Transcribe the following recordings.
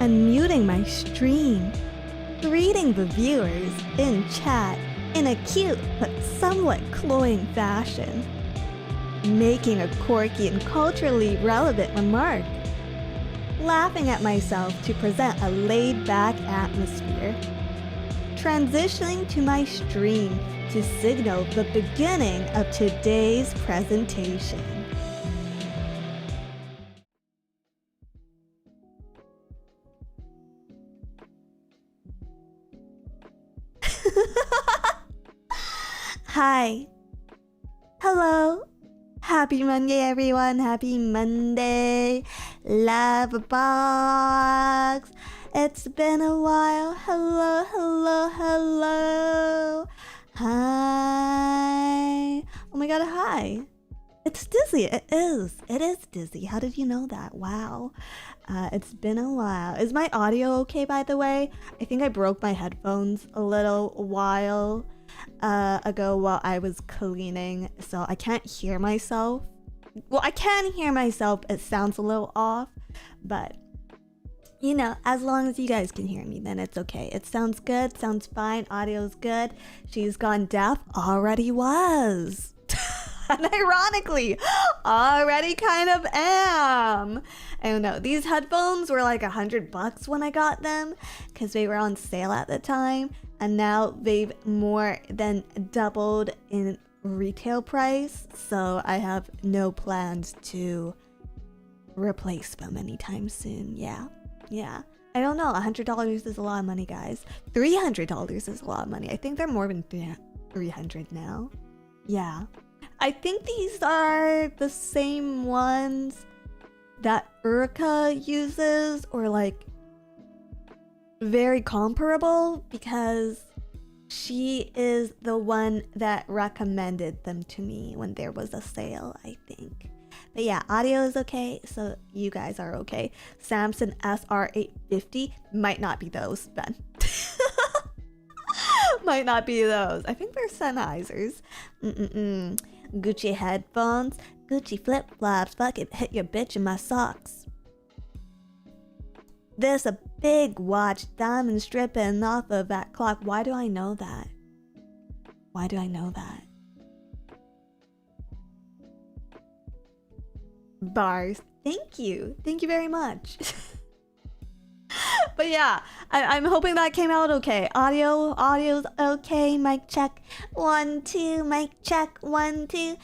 unmuting my stream, greeting the viewers in chat in a cute but somewhat cloying fashion, making a quirky and culturally relevant remark, laughing at myself to present a laid-back atmosphere, transitioning to my stream to signal the beginning of today's presentation. Hi. Hello. Happy Monday, everyone. Happy Monday. Love box. It's been a while. Hello, hello, hello. Hi. Oh my god, hi. It's Dizzy. It is. It is Dizzy. How did you know that? Wow. It's been a while. Is my audio okay, by the way? I think I broke my headphones a little while ago while I was cleaning, so I can't hear myself. Well, I can hear myself. It sounds a little off, but you know, as long as you guys can hear me, then it's okay. It sounds good, sounds fine, audio's good. She's gone deaf, already was. And ironically, already kind of am. I don't know. These headphones were like $100 when I got them because they were on sale at the time. And now they've more than doubled in retail price. So I have no plans to replace them anytime soon. Yeah. I don't know. $100 is a lot of money, guys. $300 is a lot of money. I think they're more than 300 now. Yeah. I think these are the same ones that Urka uses, or like very comparable, because she is the one that recommended them to me when there was a sale, I think. But yeah, audio is okay, so you guys are okay. Samsung SR850 might not be those, Ben. Might not be those. I think they're Sennheisers. Gucci headphones, Gucci flip-flops, fucking hit your bitch in my socks. There's a big watch, diamond stripping off of that clock. Why do I know that? Why do I know that? Bars. Thank you. Thank you very much. But yeah, I'm hoping that came out okay. Audio's okay. Mic check. 1, 2. Mic check. 1, 2.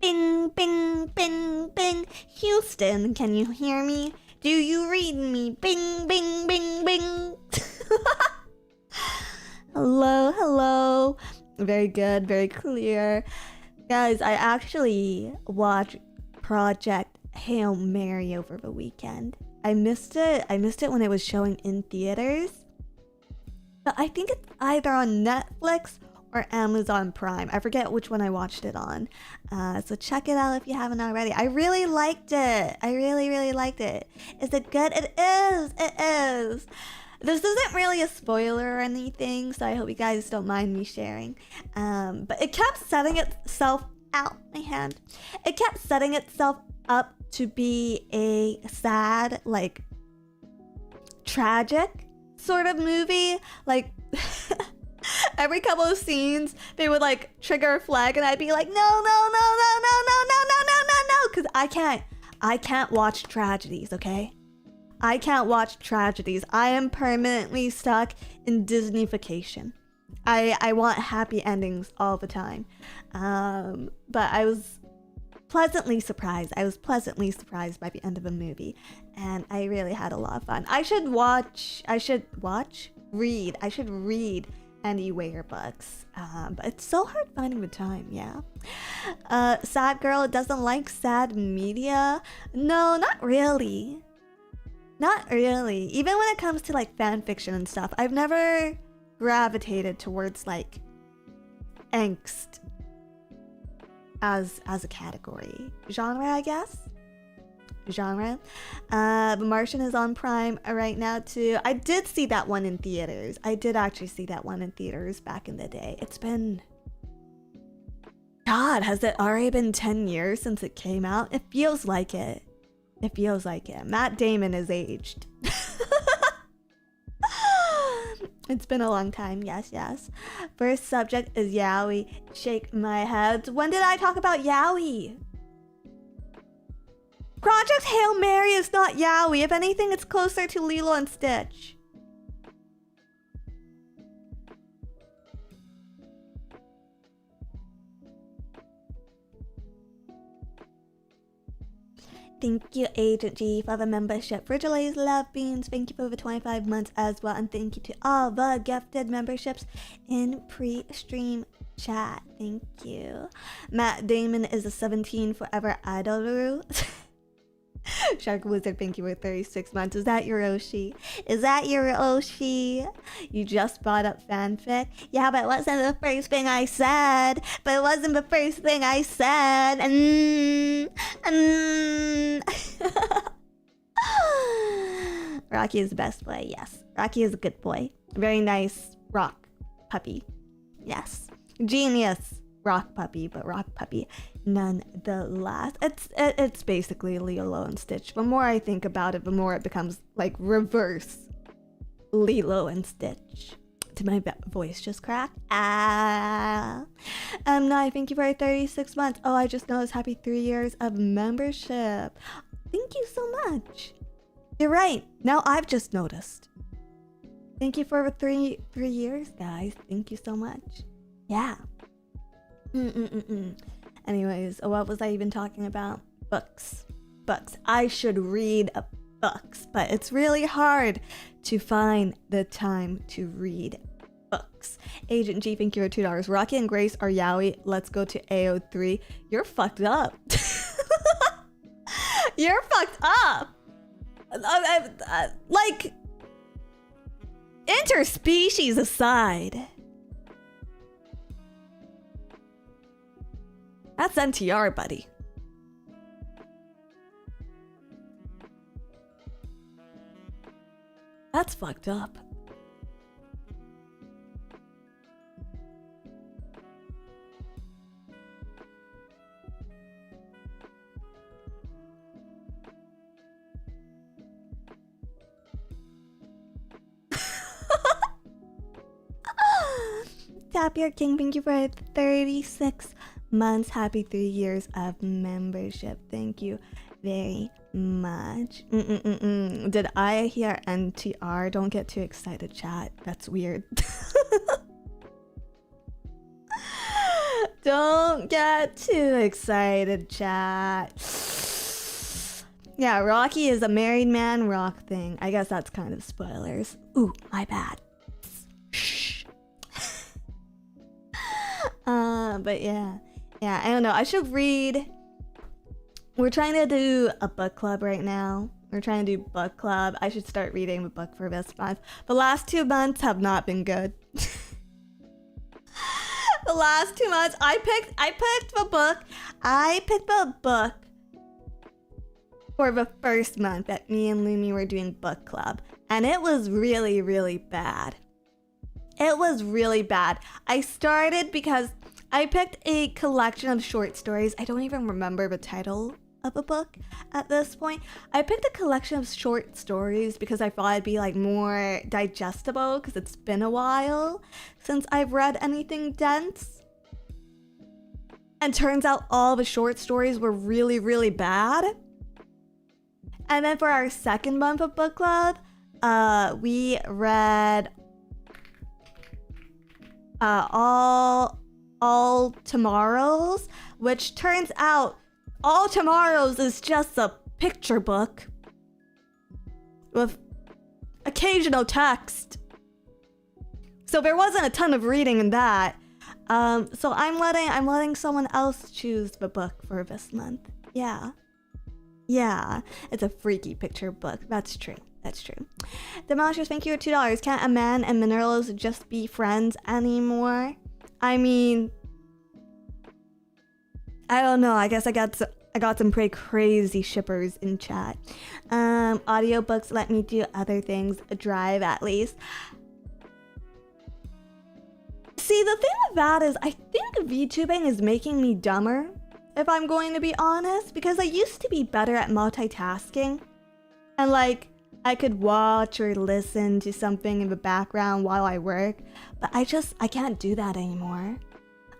Bing, bing, bing, bing. Houston, can you hear me? Do you read me? Bing, bing, bing, bing. Hello, hello. Very good, very clear. Guys, I actually watched Project Hail Mary over the weekend. I missed it when it was showing in theaters. But I think it's either on Netflix or Amazon Prime. I forget which one I watched it on. So check it out if you haven't already. I really liked it. I really liked it. Is it good? It is. It is. This isn't really a spoiler or anything, so I hope you guys don't mind me sharing. But it kept setting itself out. My hand. It kept setting itself up to be a sad, like, tragic sort of movie. Like, every couple of scenes, they would like trigger a flag, and I'd be like, no, because I can't watch tragedies, okay? I can't watch tragedies. I am permanently stuck in Disneyfication. I want happy endings all the time. But I was pleasantly surprised. I was pleasantly surprised by the end of the movie, and I really had a lot of fun. I should read Andy Weir books, but it's so hard finding the time. Yeah. Sad girl doesn't like sad media. No, not really. Even when it comes to like fan fiction and stuff, I've never gravitated towards like angst as a category. Genre, I guess. The Martian is on Prime right now too. I did see that one in theaters. I did actually see that one in theaters back in the day. It's been... God, has it already been 10 years since it came out? It feels like it. Matt Damon is aged. It's been a long time. Yes, yes. First subject is yaoi. Shake my head. When did I talk about yaoi? Project Hail Mary is not yaoi. If anything, it's closer to Lilo and Stitch. Thank you, Agent G, for the membership. Virgila's Love Beans, thank you for the 25 months as well. And thank you to all the gifted memberships in pre-stream chat. Thank you. Matt Damon is a 17 forever idol. Shark Wizard, thank you for 36 months. Is that your Oshi? Is that your Oshi? You just brought up fanfic? Yeah, but it wasn't the first thing I said. But it wasn't the first thing I said. Rocky is the best boy, yes. Rocky is a good boy. Very nice rock puppy. Yes. Genius rock puppy, but rock puppy nonetheless. It's basically Lilo and Stitch. The more I think about it, the more it becomes like reverse Lilo and Stitch. Did my voice just crack? No, thank you for 36 months. Oh, I just noticed happy 3 years of membership. Thank you so much. You're right. Now I've just noticed. Thank you for 3 years, guys. Thank you so much. Yeah. Anyways, what was I even talking about? Books. I should read books, but it's really hard to find the time to read books. Agent G, thank you for $2. Rocky and Grace are yaoi. Let's go to AO3. You're fucked up. You're fucked up. Like, interspecies aside. That's NTR, buddy. That's fucked up. Tapir King, thank you for 36 months. Happy 3 years of membership. Thank you very much. Did I hear NTR? Don't get too excited, chat. That's weird. Don't get too excited, chat. Yeah, Rocky is a married man rock thing. I guess that's kind of spoilers. Ooh, my bad. Shh. But yeah, I don't know. I should read. We're trying to do a book club right now. We're trying to do book club. I should start reading the book for this month. The last 2 months have not been good. The last 2 months, I picked the book for the first month that me and Lumi were doing book club, and it was really, really bad. It was really bad. I started because I picked a collection of short stories. I don't even remember the title of a book at this point. I picked a collection of short stories because I thought it'd be like more digestible because it's been a while since I've read anything dense. And turns out all the short stories were really, really bad. And then for our second month of book club, we read all Tomorrows, which turns out All Tomorrows is just a picture book with occasional text. So there wasn't a ton of reading in that. So I'm letting someone else choose the book for this month. Yeah, it's a freaky picture book. That's true. Demolishers, thank you for $2. Can't a man and Minerals just be friends anymore? I mean, I don't know. I guess I got some pretty crazy shippers in chat. Audiobooks let me do other things. Drive, at least. See, the thing with that is I think VTubing is making me dumber, if I'm going to be honest, because I used to be better at multitasking. And like, I could watch or listen to something in the background while I work, but I can't do that anymore.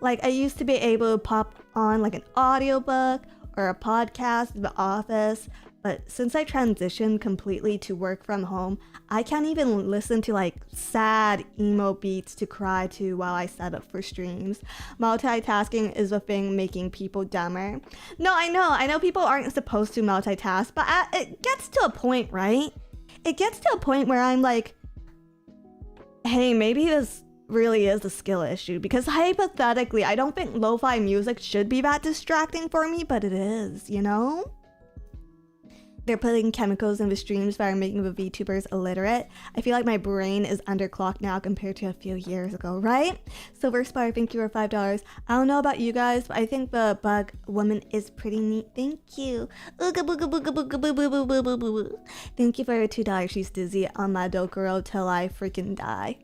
Like, I used to be able to pop on like an audiobook or a podcast in the office, but since I transitioned completely to work from home, I can't even listen to like sad emo beats to cry to while I set up for streams. Multitasking is a thing making people dumber. No, I know people aren't supposed to multitask, but it gets to a point, right? It gets to a point where I'm like, hey, maybe this really is a skill issue, because hypothetically, I don't think lo-fi music should be that distracting for me, but it is, you know? They're putting chemicals in the streams that are making the VTubers illiterate. I feel like my brain is underclocked now compared to a few years ago, right? Silver Spire, thank you for $5. I don't know about you guys, but I think the bug woman is pretty neat. Thank you. Ooga booga booga booga boo boo boo boo boo boo. Thank you for your $2. She's dizzy on my Dokuro till I freaking die.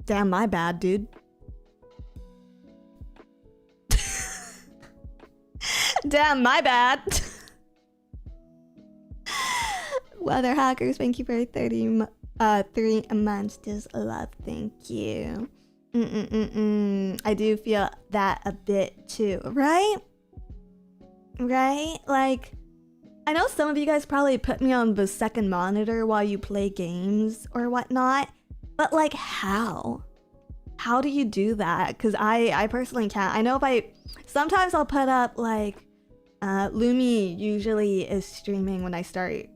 Damn, my bad, dude. Damn, my bad. Weather Hackers, thank you for 3 months. Just love, thank you. I do feel that a bit too, right? Right? Like, I know some of you guys probably put me on the second monitor while you play games or whatnot, but like, how? How do you do that? Because I personally can't. I know sometimes I'll put up like, Lumi usually is streaming when I start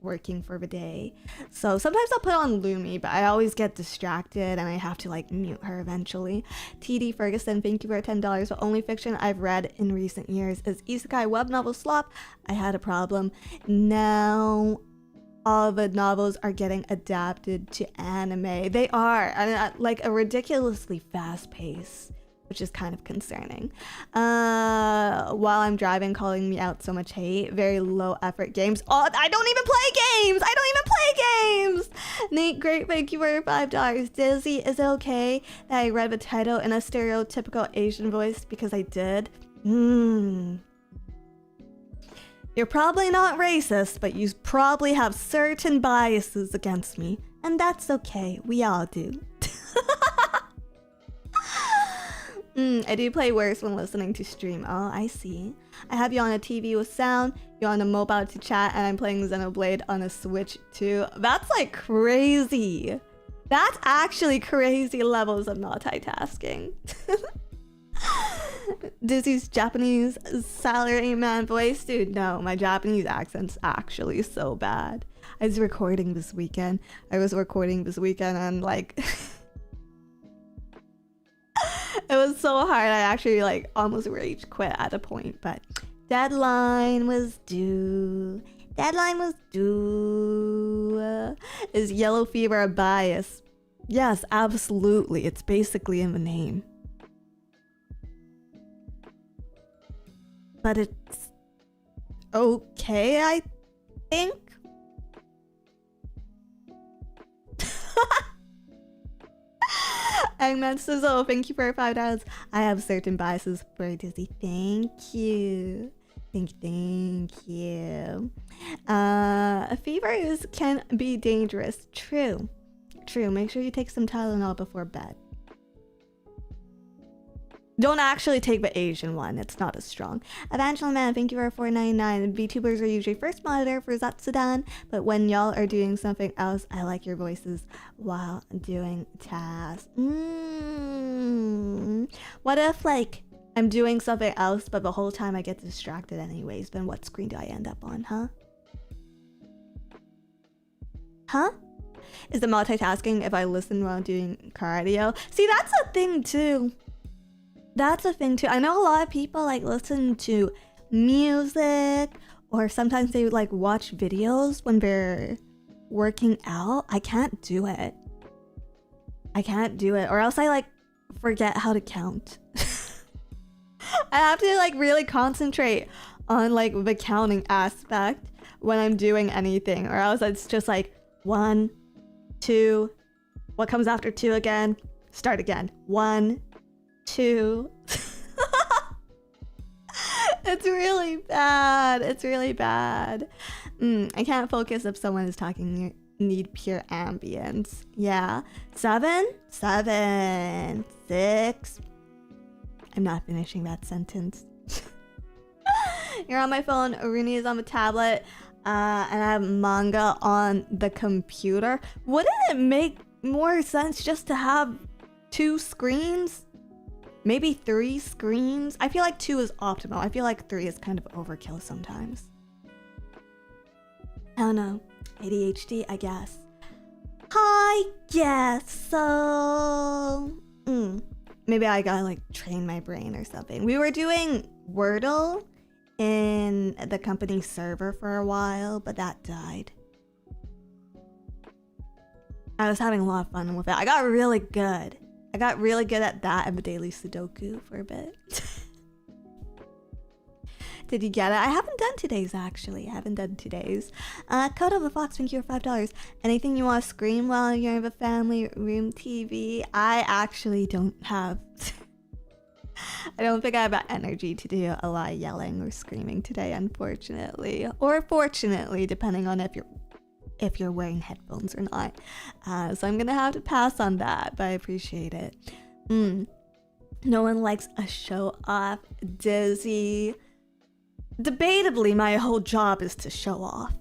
working for the day. So sometimes I'll put on Lumi, but I always get distracted and I have to like mute her eventually. TD Ferguson, thank you for $10. The only fiction I've read in recent years is isekai web novel slop. I had a problem. Now all the novels are getting adapted to anime. They are, and like a ridiculously fast pace, which is kind of concerning. While I'm driving, calling me out so much hate. Very low effort games. Oh, I don't even play games! Nate, great, thank you for $5. Dizzy, is it okay that I read the title in a stereotypical Asian voice? Because I did. You're probably not racist, but you probably have certain biases against me. And that's okay, we all do. I do play worse when listening to stream. Oh, I see. I have you on a TV with sound, you're on a mobile to chat, and I'm playing Xenoblade on a Switch too. That's like crazy. That's actually crazy levels of multitasking. Dizzy's Japanese salaryman voice. Dude, no, my Japanese accent's actually so bad. I was recording this weekend and like... It was so hard. I actually like almost rage quit at a point, but deadline was due. Is yellow fever a bias? Yes, absolutely. It's basically in the name. But it's okay, I think. Eggman Sizzle, thank you for $5. I have certain biases for Dizzy. Thank you. Thank you. Fevers can be dangerous. True. Make sure you take some Tylenol before bed. Don't actually take the Asian one. It's not as strong. Evangeline Man, thank you for $4.99. VTubers are usually first monitor for Zatsudan, but when y'all are doing something else, I like your voices while doing tasks. What if, like, I'm doing something else, but the whole time I get distracted anyways? Then what screen do I end up on, huh? Is the multitasking if I listen while doing cardio? See, that's a thing too. I know a lot of people like listen to music, or sometimes they would like watch videos when they're working out. I can't do it. Or else I like forget how to count. I have to like really concentrate on like the counting aspect when I'm doing anything, or else it's just like 1, 2, what comes after 2 again? Start again. 1, 2. It's really bad. It's really bad. I can't focus if someone is talking. You need pure ambience. Yeah. 7, 7, 6. I'm not finishing that sentence. You're on my phone. Rooney is on the tablet. And I have manga on the computer. Wouldn't it make more sense just to have 2 screens? Maybe 3 screens? I feel like 2 is optimal. I feel like 3 is kind of overkill sometimes. I don't know. ADHD, I guess. I guess so. Maybe I gotta like train my brain or something. We were doing Wordle in the company server for a while, but that died. I was having a lot of fun with it. I got really good. I got really good at that and the daily Sudoku for a bit. Did you get it? I haven't done today's actually. I haven't done today's. Code of the Fox, thank you for $5. Anything you want to scream while you're in the family room TV? I actually don't have. I don't think I have that energy to do a lot of yelling or screaming today, unfortunately. Or fortunately, depending on if you're wearing headphones or not. So I'm gonna have to pass on that, but I appreciate it. No one likes a show off. Dizzy. Debatably, my whole job is to show off.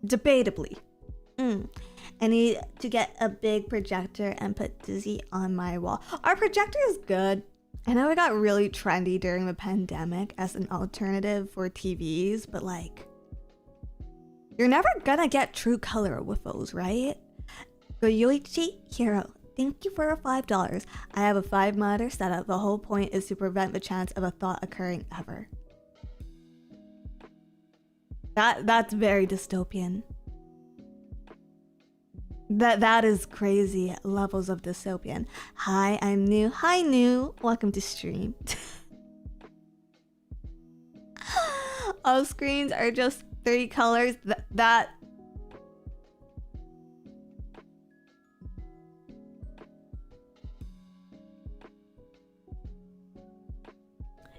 Debatably. I need to get a big projector and put Dizzy on my wall. Our projector is good. I know it got really trendy during the pandemic as an alternative for TVs, but like, you're never gonna get true color with those, right? Goyoichi Hero, thank you for $5. I have a 5 monitor setup. The whole point is to prevent the chance of a thought occurring ever. That's very dystopian. That is crazy levels of dystopian. Hi, I'm New. Hi, New. Welcome to stream. All screens are just 3 colors. That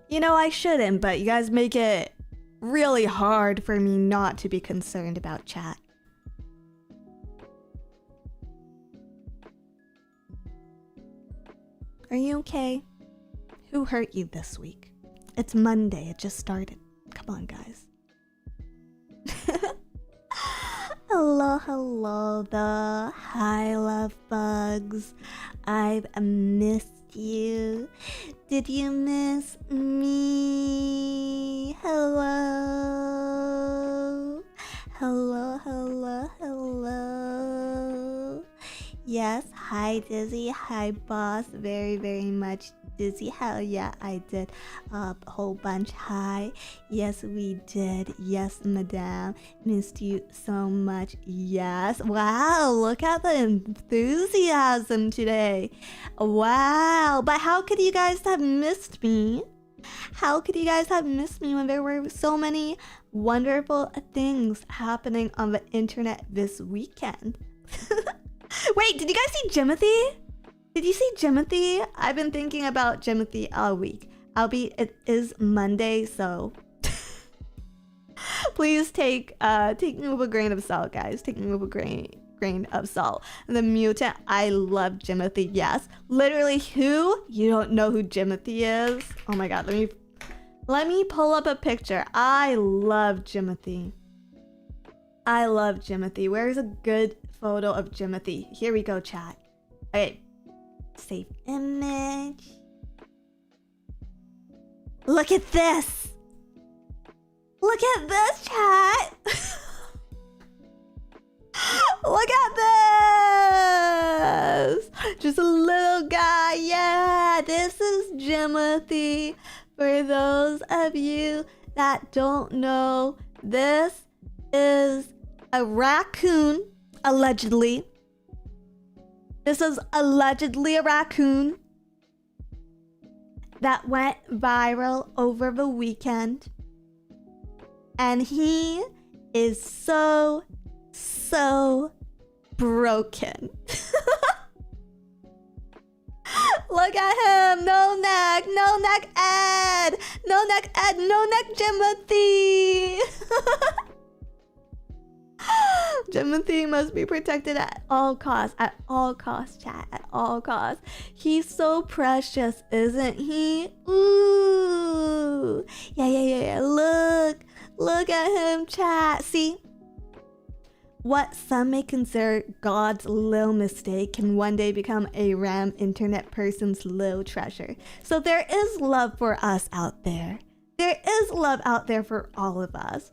you know, I shouldn't, but you guys make it really hard for me not to be concerned about chat. Are you okay? Who hurt you this week? It's Monday, it just started. Come on, guys. Hello, the hi, love bugs. I've missed you. Did you miss me? Hello. Yes, hi Dizzy, hi boss, very much Dizzy. Hell yeah, I did a whole bunch. Hi, yes we did. Yes, madame, missed you so much. Yes, wow, look at the enthusiasm today. Wow, but how could you guys have missed me? How could you guys have missed me when there were so many wonderful things happening on the internet this weekend? Wait, did you guys see Jimothy? Did you see Jimothy? I've been thinking about Jimothy all week. Albeit it is Monday, so please take me with a grain of salt, guys. Take me with a grain of salt. The mutant, I love Jimothy. Yes, literally who? You don't know who Jimothy is? Oh my god, let me pull up a picture. I love Jimothy. I love Jimothy. Where's a good photo of Jimothy? Here we go, chat. Okay, save image. Look at this. Look at this, chat. Look at this. Just a little guy. Yeah, this is Jimothy. For those of you that don't know, this is a raccoon, allegedly. This is allegedly a raccoon that went viral over the weekend. And he is so broken. Look at him. No neck. No neck Ed. No neck Ed. No neck Jimothy. Jimothy must be protected at all costs. At all costs, chat. At all costs. He's so precious, isn't he? Ooh. Yeah. Look at him, chat. See? What some may consider God's little mistake can one day become a RAM internet person's little treasure. So there is love for us out there. There is love out there for all of us.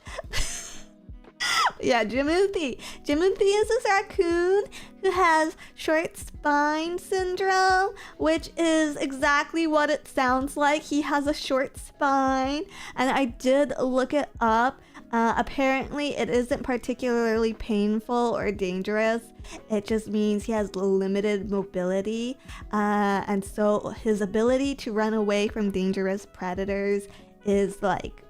Yeah, Jimothy. Jimothy is this raccoon who has short spine syndrome, which is exactly what it sounds like. He has a short spine, and I did look it up. Apparently, it isn't particularly painful or dangerous. It just means he has limited mobility, and so his ability to run away from dangerous predators is like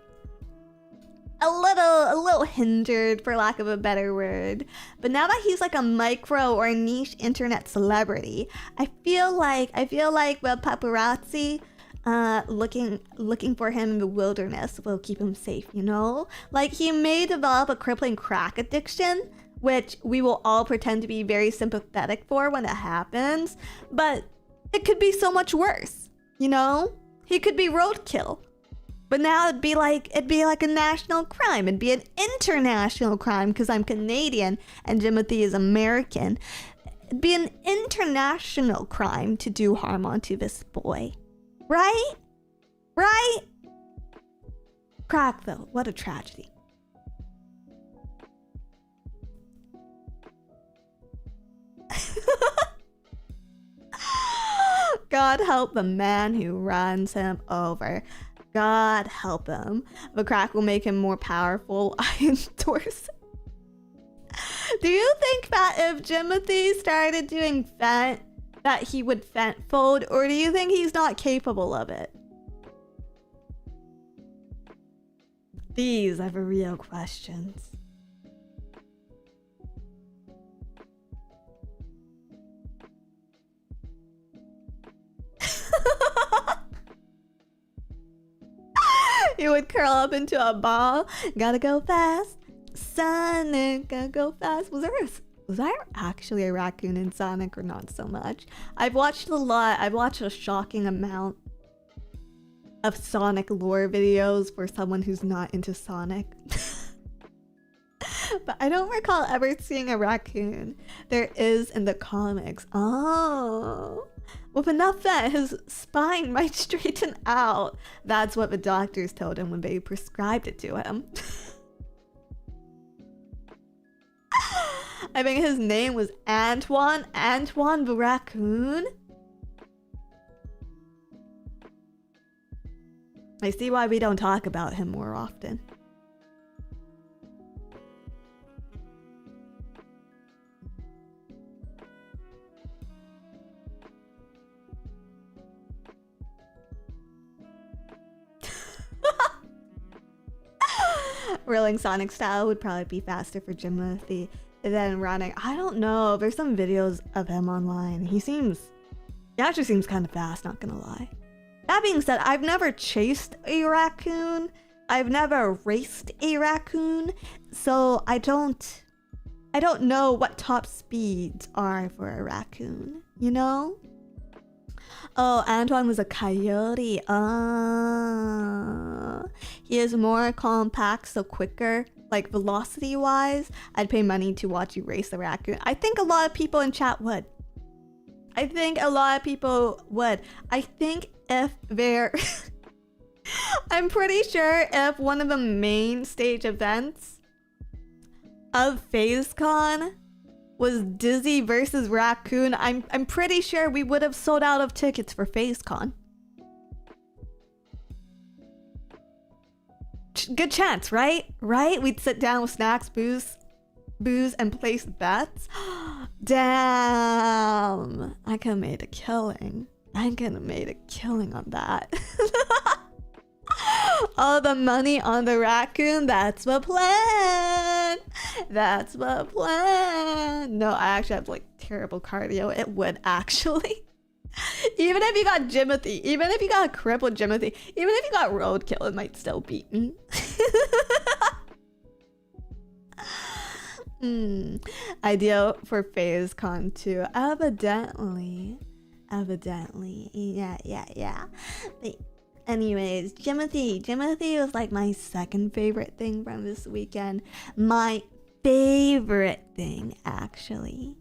a little hindered, for lack of a better word. But now that he's like a micro or niche internet celebrity, I feel like the paparazzi looking for him in the wilderness will keep him safe, you know? Like, he may develop a crippling crack addiction, which we will all pretend to be very sympathetic for when it happens, but it could be so much worse, you know? He could be roadkill. But now it'd be like a national crime. It'd be an international crime because I'm Canadian and Jimothy is American. It'd be an international crime to do harm onto this boy. Right? Right? Crack though, what a tragedy. God help the man who runs him over. God help him. The crack will make him more powerful. I endorse it. Do you think that if Jimothy started doing fent, that he would fent fold, or do you think he's not capable of it? These are the real questions. He would curl up into a ball. Gotta go fast, Sonic. Gotta go fast. Was there actually a raccoon in Sonic or not so much? I've watched a lot. I've watched a shocking amount of Sonic lore videos for someone who's not into Sonic. But I don't recall ever seeing a raccoon. There is in the comics. Oh. With enough fat, his spine might straighten out. That's what the doctors told him when they prescribed it to him. I think his name was Antoine the raccoon. I see why we don't talk about him more often. Rolling Sonic style would probably be faster for Jimothy than running. I don't know. There's some videos of him online. He actually seems kind of fast, not gonna lie. That being said, I've never chased a raccoon. I've never raced a raccoon. So I don't know what top speeds are for a raccoon, you know? Oh, Antoine was a coyote. He is more compact, so quicker, like velocity-wise. I'd pay money to watch you race the raccoon. I think a lot of people in chat would. I think if they're... I'm pretty sure if one of the main stage events of FazeCon was Dizzy versus Raccoon, I'm pretty sure we would have sold out of tickets for FazeCon. Good chance, right? Right? We'd sit down with snacks, booze, and place bets. Damn. I could have made a killing. I could have made a killing on that. All the money on the raccoon, that's the plan. That's the plan. No, I actually have like terrible cardio. It would actually. Even if you got Jimothy, even if you got crippled Jimothy, even if you got roadkill, it might still beat me. Ideal for FazeCon too. Evidently. Yeah. But anyways, Jimothy was like my second favorite thing from this weekend. My favorite thing, actually.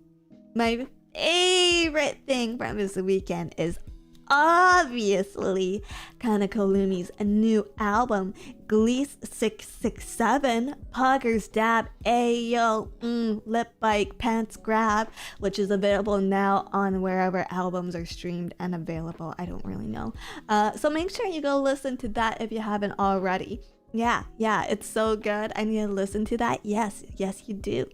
My favorite thing from this weekend is obviously Kaneko Lumi's new album, Glees 667, Puggers Dab, Ayo, Lip Bite, Pants Grab, which is available now on wherever albums are streamed and available. I don't really know. So make sure you go listen to that if you haven't already. Yeah, it's so good. I need to listen to that. Yes, you do.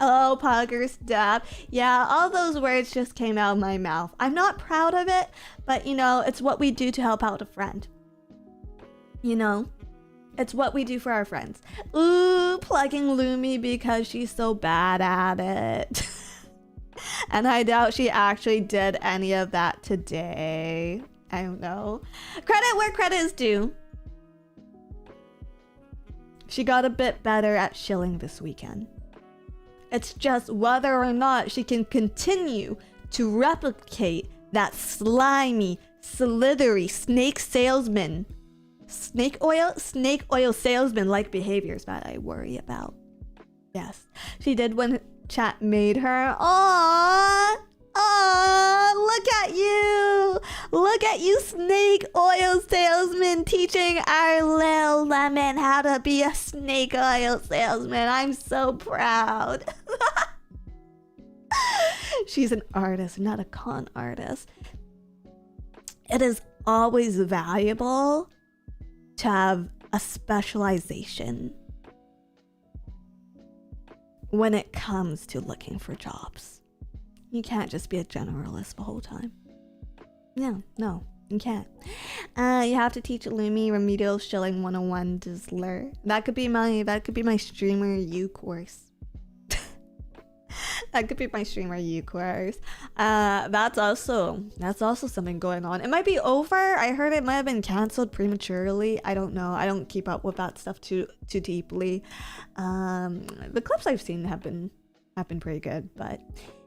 Oh, Puggers Dab. Yeah, all those words just came out of my mouth. I'm not proud of it, but you know, it's what we do to help out a friend. You know, it's what we do for our friends. Ooh, plugging Lumi because she's so bad at it. And I doubt she actually did any of that today. I don't know. Credit where credit is due. She got a bit better at shilling this weekend. It's just whether or not she can continue to replicate that slimy, slithery snake oil salesman-like behaviors that I worry about. Yes, she did when chat made her. Aww, look at you, snake oil salesman, teaching our little lemon how to be a snake oil salesman. I'm so proud. She's an artist, not a con artist. It is always valuable to have a specialization when it comes to looking for jobs. You can't just be a generalist the whole time. No, you can't. You have to teach Lumi Remedial Shilling 101 Dizzler. That could be my streamer U course. That could be my streamer U course. That's also something going on. It might be over. I heard it might have been canceled prematurely. I don't know. I don't keep up with that stuff too deeply. The clips I've seen have been pretty good, but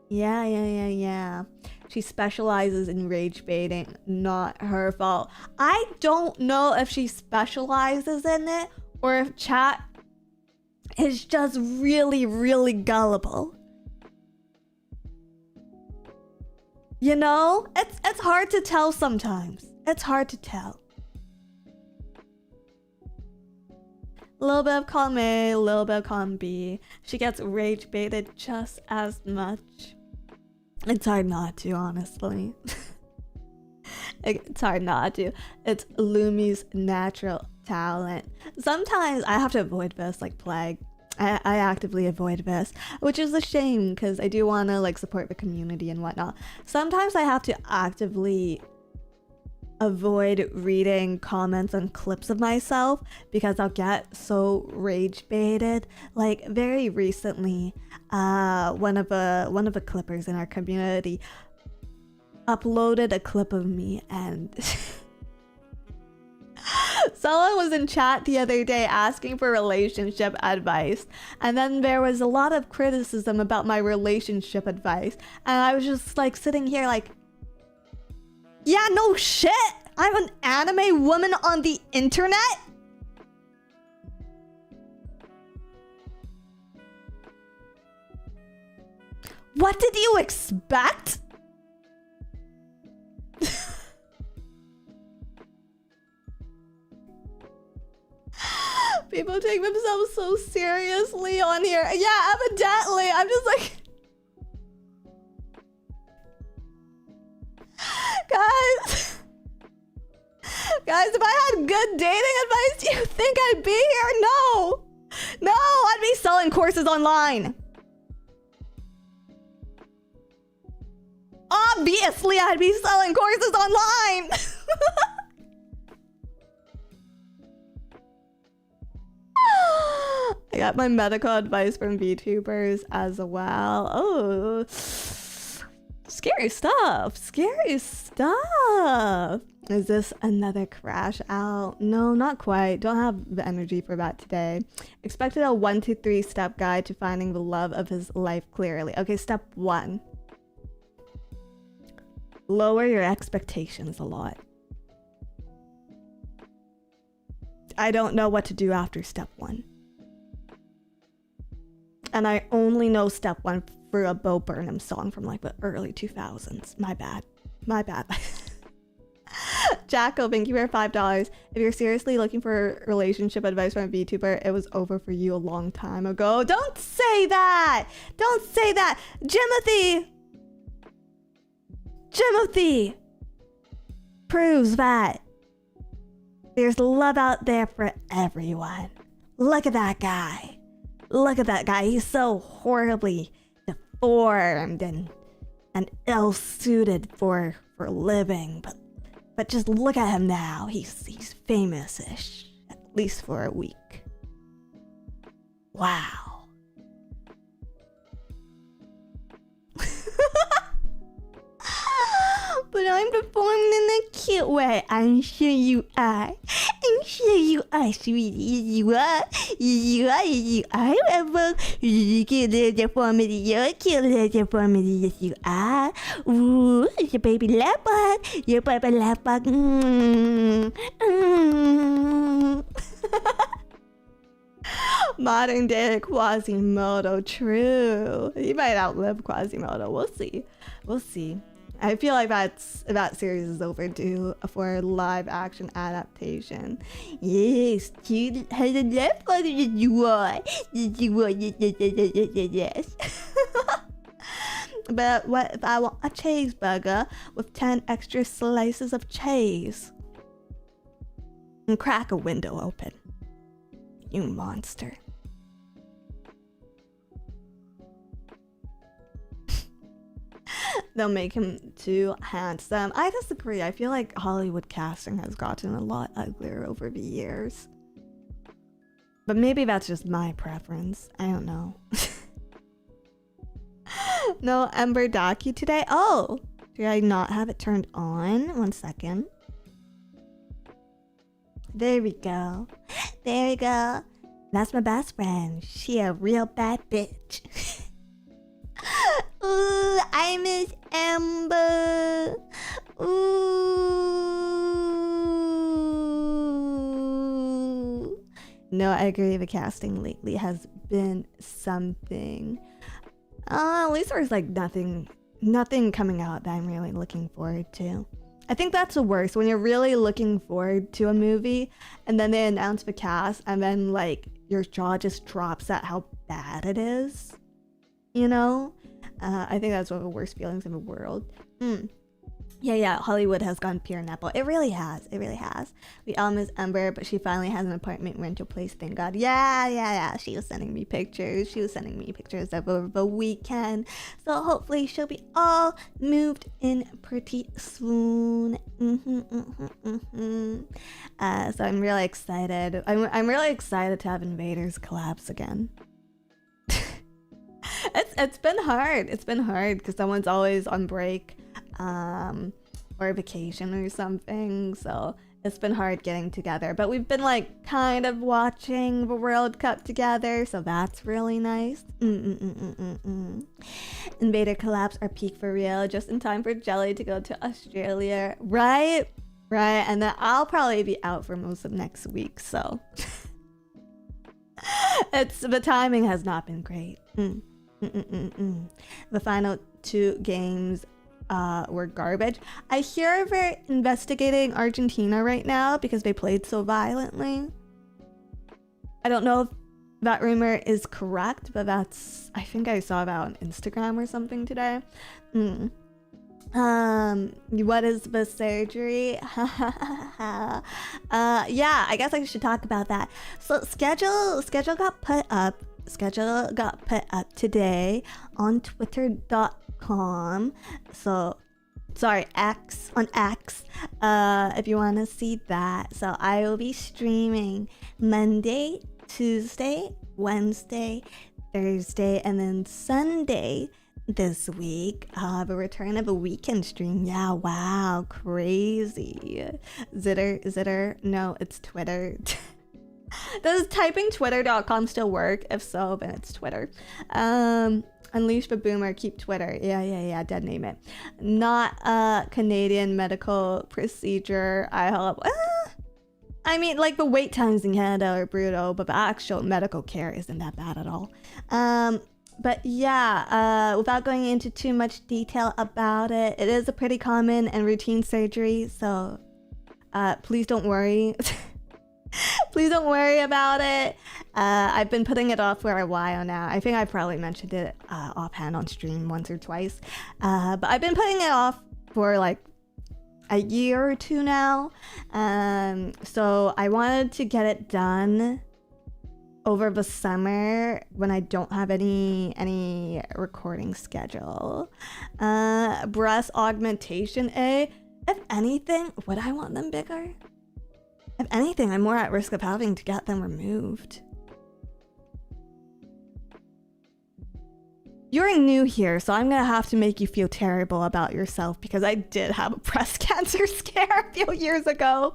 yeah. She specializes in rage baiting. Not her fault. I don't know if she specializes in it or if chat is just really, really gullible. You know, it's hard to tell sometimes. It's hard to tell. A little bit of column A, a little bit of column B. She gets rage baited just as much. It's hard not to, honestly. It's hard not to. It's Lumi's natural talent. Sometimes I have to avoid this like plague. I actively avoid this, which is a shame because I do want to like support the community and whatnot. Sometimes I have to actively avoid reading comments on clips of myself because I'll get so rage baited. Like very recently, one of the clippers in our community uploaded a clip of me and someone was in chat the other day asking for relationship advice, and then there was a lot of criticism about my relationship advice, and I was just like sitting here like, yeah, no shit, I'm an anime woman on the internet. What did you expect? People take themselves so seriously on here. Yeah, evidently. I'm just like... Guys, if I had good dating advice, do you think I'd be here? No, I'd be selling courses online. Obviously, I'd be selling courses online. I got my medical advice from VTubers as well. Oh, Scary stuff. Scary stuff. Is this another crash out? No, not quite. Don't have the energy for that today. Expected a 1, 2, 3 step guide to finding the love of his life clearly. Okay, step 1. Lower your expectations a lot. I don't know what to do after step 1. And I only know step 1 for a Bo Burnham song from like the early 2000s. My bad. Jacko, thank you for $5. If you're seriously looking for relationship advice from a VTuber, it was over for you a long time ago. Don't say that! Don't say that! Jimothy proves that there's love out there for everyone. Look at that guy. Look at that guy. He's so horribly deformed and ill-suited for living, but just look at him now. He's famous-ish, at least for a week. Wow. But I'm performing in a cute way. I'm sure you are. I'm sure you are, sweetie. You are. You are. Cute little deformity. You're a cute little deformity. Yes, you are. Ooh, it's your baby leopard. Your baby leopard. Modern day Quasimodo. True. You might outlive Quasimodo. We'll see. I feel like that series is overdue for a live action adaptation. Yes, cute has a left father that you are. Yes. But what if I want a cheeseburger with 10 extra slices of cheese? And crack a window open. You monster. They'll make him too handsome. I disagree. I feel like Hollywood casting has gotten a lot uglier over the years. But maybe that's just my preference. I don't know. No Ember Docu today? Oh! Did I not have it turned on? 1 second. There we go. There we go. That's my best friend. She a real bad bitch. Ooh, I miss Amber. Ooh. No, I agree. The casting lately has been something. At least there's like nothing coming out that I'm really looking forward to. I think that's the worst, when you're really looking forward to a movie and then they announce the cast and then like your jaw just drops at how bad it is. You know? I think that's one of the worst feelings in the world. Yeah, Hollywood has gone pure nipple. It really has. We all miss Ember, but she finally has an apartment rental place, thank God. Yeah. She was sending me pictures. Over the weekend. So hopefully she'll be all moved in pretty soon. So I'm really excited. I'm really excited to have Invaders collapse again. It's been hard. Because someone's always on break or vacation or something. So it's been hard getting together. But we've been like kind of watching the World Cup together. So that's really nice. Invader collapse or peak for real. Just in time for Jelly to go to Australia. Right. And then I'll probably be out for most of next week. So the timing has not been great. The final 2 games were garbage. I hear they're investigating Argentina right now because they played so violently. I don't know if that rumor is correct, but I think I saw that on Instagram or something today. What is the surgery? Yeah, I guess I should talk about that. So schedule got put up today on twitter.com. So sorry, X, if you want to see that. So I will be streaming Monday, Tuesday, Wednesday, Thursday, and then Sunday. this week. The return of a weekend stream. Yeah, wow, crazy. Zitter? No, it's Twitter. Does typing twitter.com still work? If so, then it's Twitter. Unleash the boomer, keep Twitter. Yeah, dead name it. Not a Canadian medical procedure, I hope. I mean, like, the wait times in Canada are brutal, but the actual medical care isn't that bad at all. But yeah, without going into too much detail about it, it is a pretty common and routine surgery, so please don't worry. Please don't worry about it. I've been putting it off for a while now. I think I probably mentioned it offhand on stream once or twice. But I've been putting it off for like a year or two now. So I wanted to get it done over the summer when I don't have any recording schedule. Breast augmentation, if anything, would I want them bigger? If anything, I'm more at risk of having to get them removed. You're new here, so I'm gonna have to make you feel terrible about yourself because I did have a breast cancer scare a few years ago.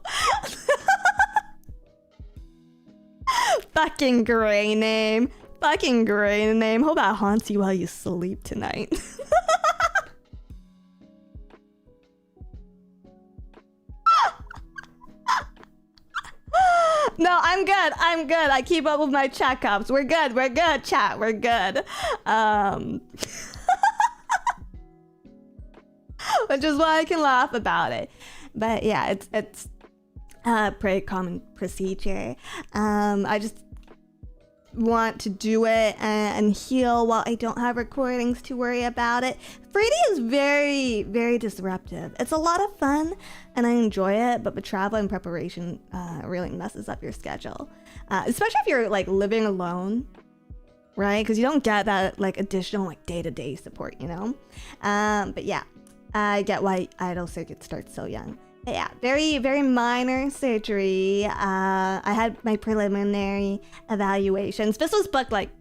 Fucking gray name. Fucking gray name. Hope that haunts you while you sleep tonight. No, I'm good. I keep up with my checkups. We're good, chat. We're good. Which is why I can laugh about it. But yeah, it's a pretty common procedure. I just want to do it and heal while I don't have recordings to worry about it. 3D is very, very disruptive. It's a lot of fun and I enjoy it, but the travel and preparation really messes up your schedule. Especially if you're like living alone, right? Because you don't get that like additional like day-to-day support, you know? But yeah, I get why idol circuit starts so young. But yeah, very, very minor surgery. I had my preliminary evaluations. This was booked like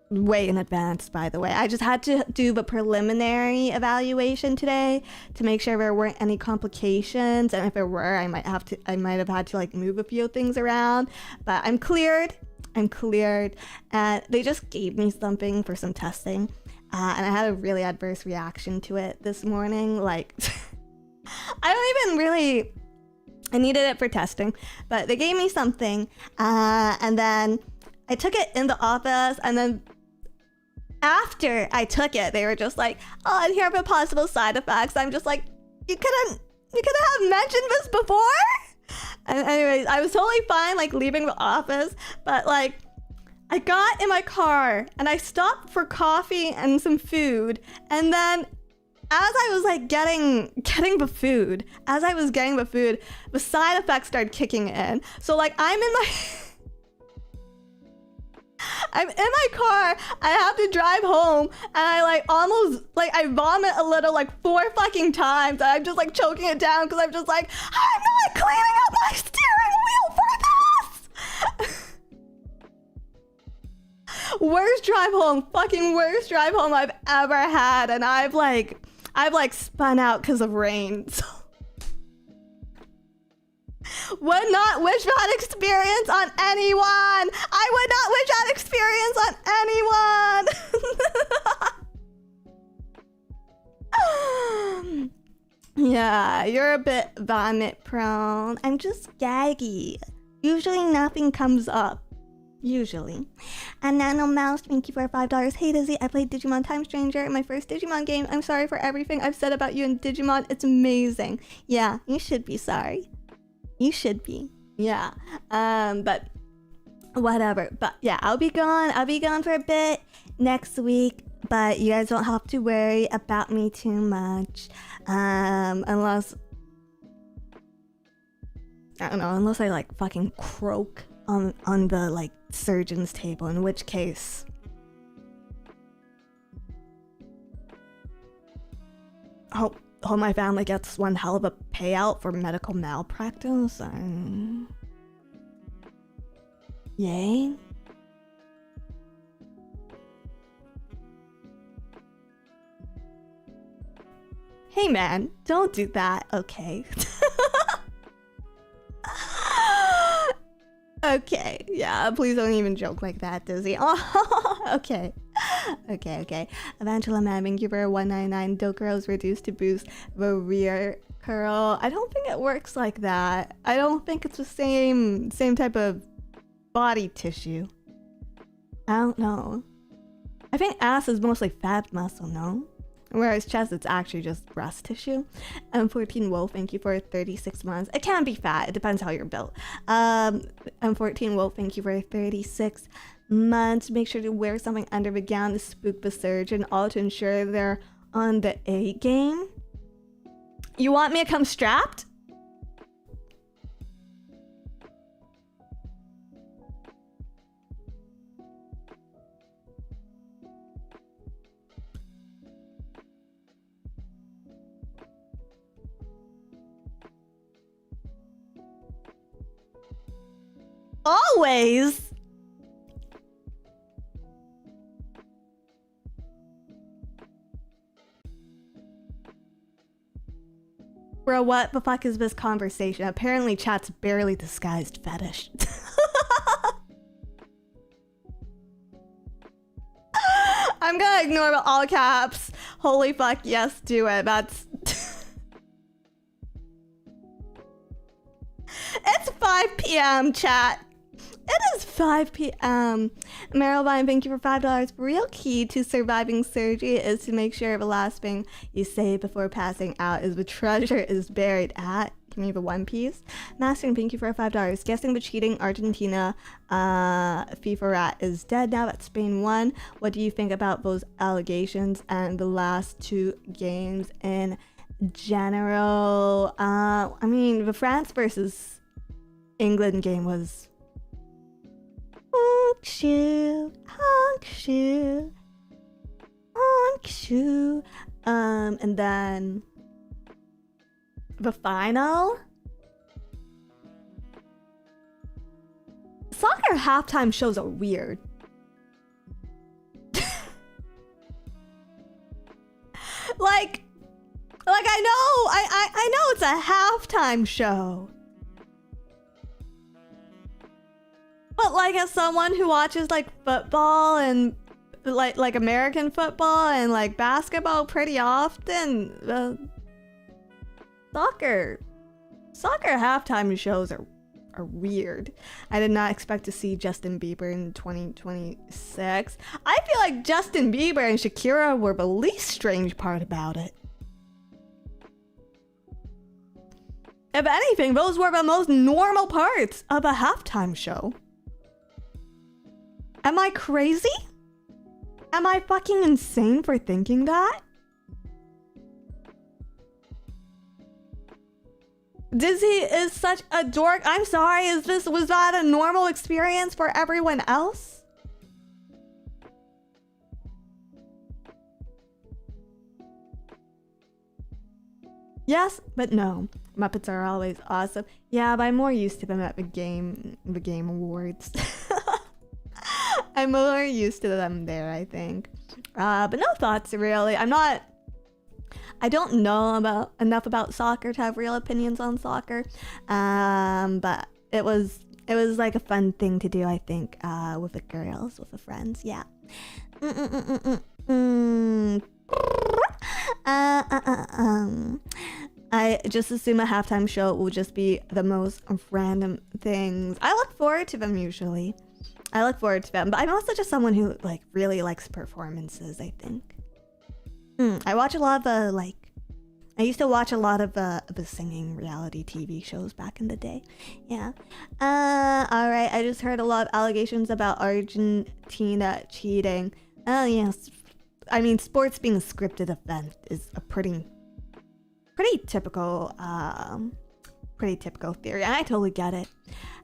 way in advance, by the way. I just had to do the preliminary evaluation today to make sure there weren't any complications. And if there were, I might have had to like move a few things around. But I'm cleared. And they just gave me something for some testing. And I had a really adverse reaction to it this morning. Like... I needed it for testing, but they gave me something, and then I took it in the office, and then after I took it, they were just like, oh, and here are the possible side effects. I'm just like, you couldn't have mentioned this before? And anyways, I was totally fine, like, leaving the office, but, like, I got in my car, and I stopped for coffee and some food, and then as I was like getting the food, the side effects started kicking in. So like I'm in my car, I have to drive home, and I like almost like I vomit a little like 4 fucking times. And I'm just like choking it down because I'm just like, I'm not cleaning up my steering wheel for this. Worst drive home I've ever had, and I've spun out because of rain. So would not wish that experience on anyone. I would not wish that experience on anyone. Yeah, you're a bit vomit prone. I'm just gaggy. Usually nothing comes up. Usually. And Nano Mouse, thank you for $5. Hey Dizzy, I played Digimon Time Stranger in my first Digimon game. I'm sorry for everything I've said about you in Digimon. It's amazing. Yeah, you should be sorry. You should be. Yeah. But whatever. But yeah, I'll be gone for a bit next week. But you guys don't have to worry about me too much. Unless I like fucking croak on the like surgeon's table, in which case hope my family gets one hell of a payout for medical malpractice, and yay. man, don't do that, okay? Okay, yeah, please don't even joke like that, Dizzy. Oh, okay. Okay. Evangela Man, thank you for 199. Dough curls reduced to boost the rear curl. I don't think it works like that. I don't think it's the same type of body tissue. I don't know. I think ass is mostly fat muscle, no? Whereas chest, it's actually just breast tissue. 14 Wolf, thank you for 36 months. It can be fat. It depends how you're built. 14 Wolf, thank you for 36 months. Make sure to wear something under the gown to spook the surgeon, all to ensure they're on the A game. You want me to come strapped? Always. Bro, what the fuck is this conversation? Apparently chat's barely disguised fetish. I'm gonna ignore the all caps. Holy fuck, yes, do it. That's... It's 5 p.m. chat. It is 5 p.m. Marilyn, thank you for $5. Real key to surviving surgery is to make sure the last thing you say before passing out is the treasure is buried at. Give me the One Piece. Mastering, thank you for $5. Guessing the cheating Argentina FIFA rat is dead now that Spain won. What do you think about those allegations and the last two games in general? I mean, the France versus England game was honk shoe. And then the final. Soccer halftime shows are weird. like I know it's a halftime show. But like as someone who watches like football and like American football and like basketball pretty often, soccer halftime shows are weird. I did not expect to see Justin Bieber in 2026. I feel like Justin Bieber and Shakira were the least strange part about it. If anything, those were the most normal parts of a halftime show. Am I crazy? Am I fucking insane for thinking that? Dizzy is such a dork. I'm sorry, was that a normal experience for everyone else? Yes, but no. Muppets are always awesome. Yeah, but I'm more used to them at the game awards. I'm more used to them there, I think. But no thoughts really. I don't know enough about soccer to have real opinions on soccer. But it was like a fun thing to do, I think, with the girls, with the friends. Yeah. I just assume a halftime show will just be the most random things. I look forward to them usually. But I'm also just someone who like really likes performances, I think. I watch a lot of I used to watch a lot of the singing reality TV shows back in the day. Yeah. Alright, I just heard a lot of allegations about Argentina cheating. Oh yes. I mean, sports being a scripted event is a pretty typical theory, and I totally get it.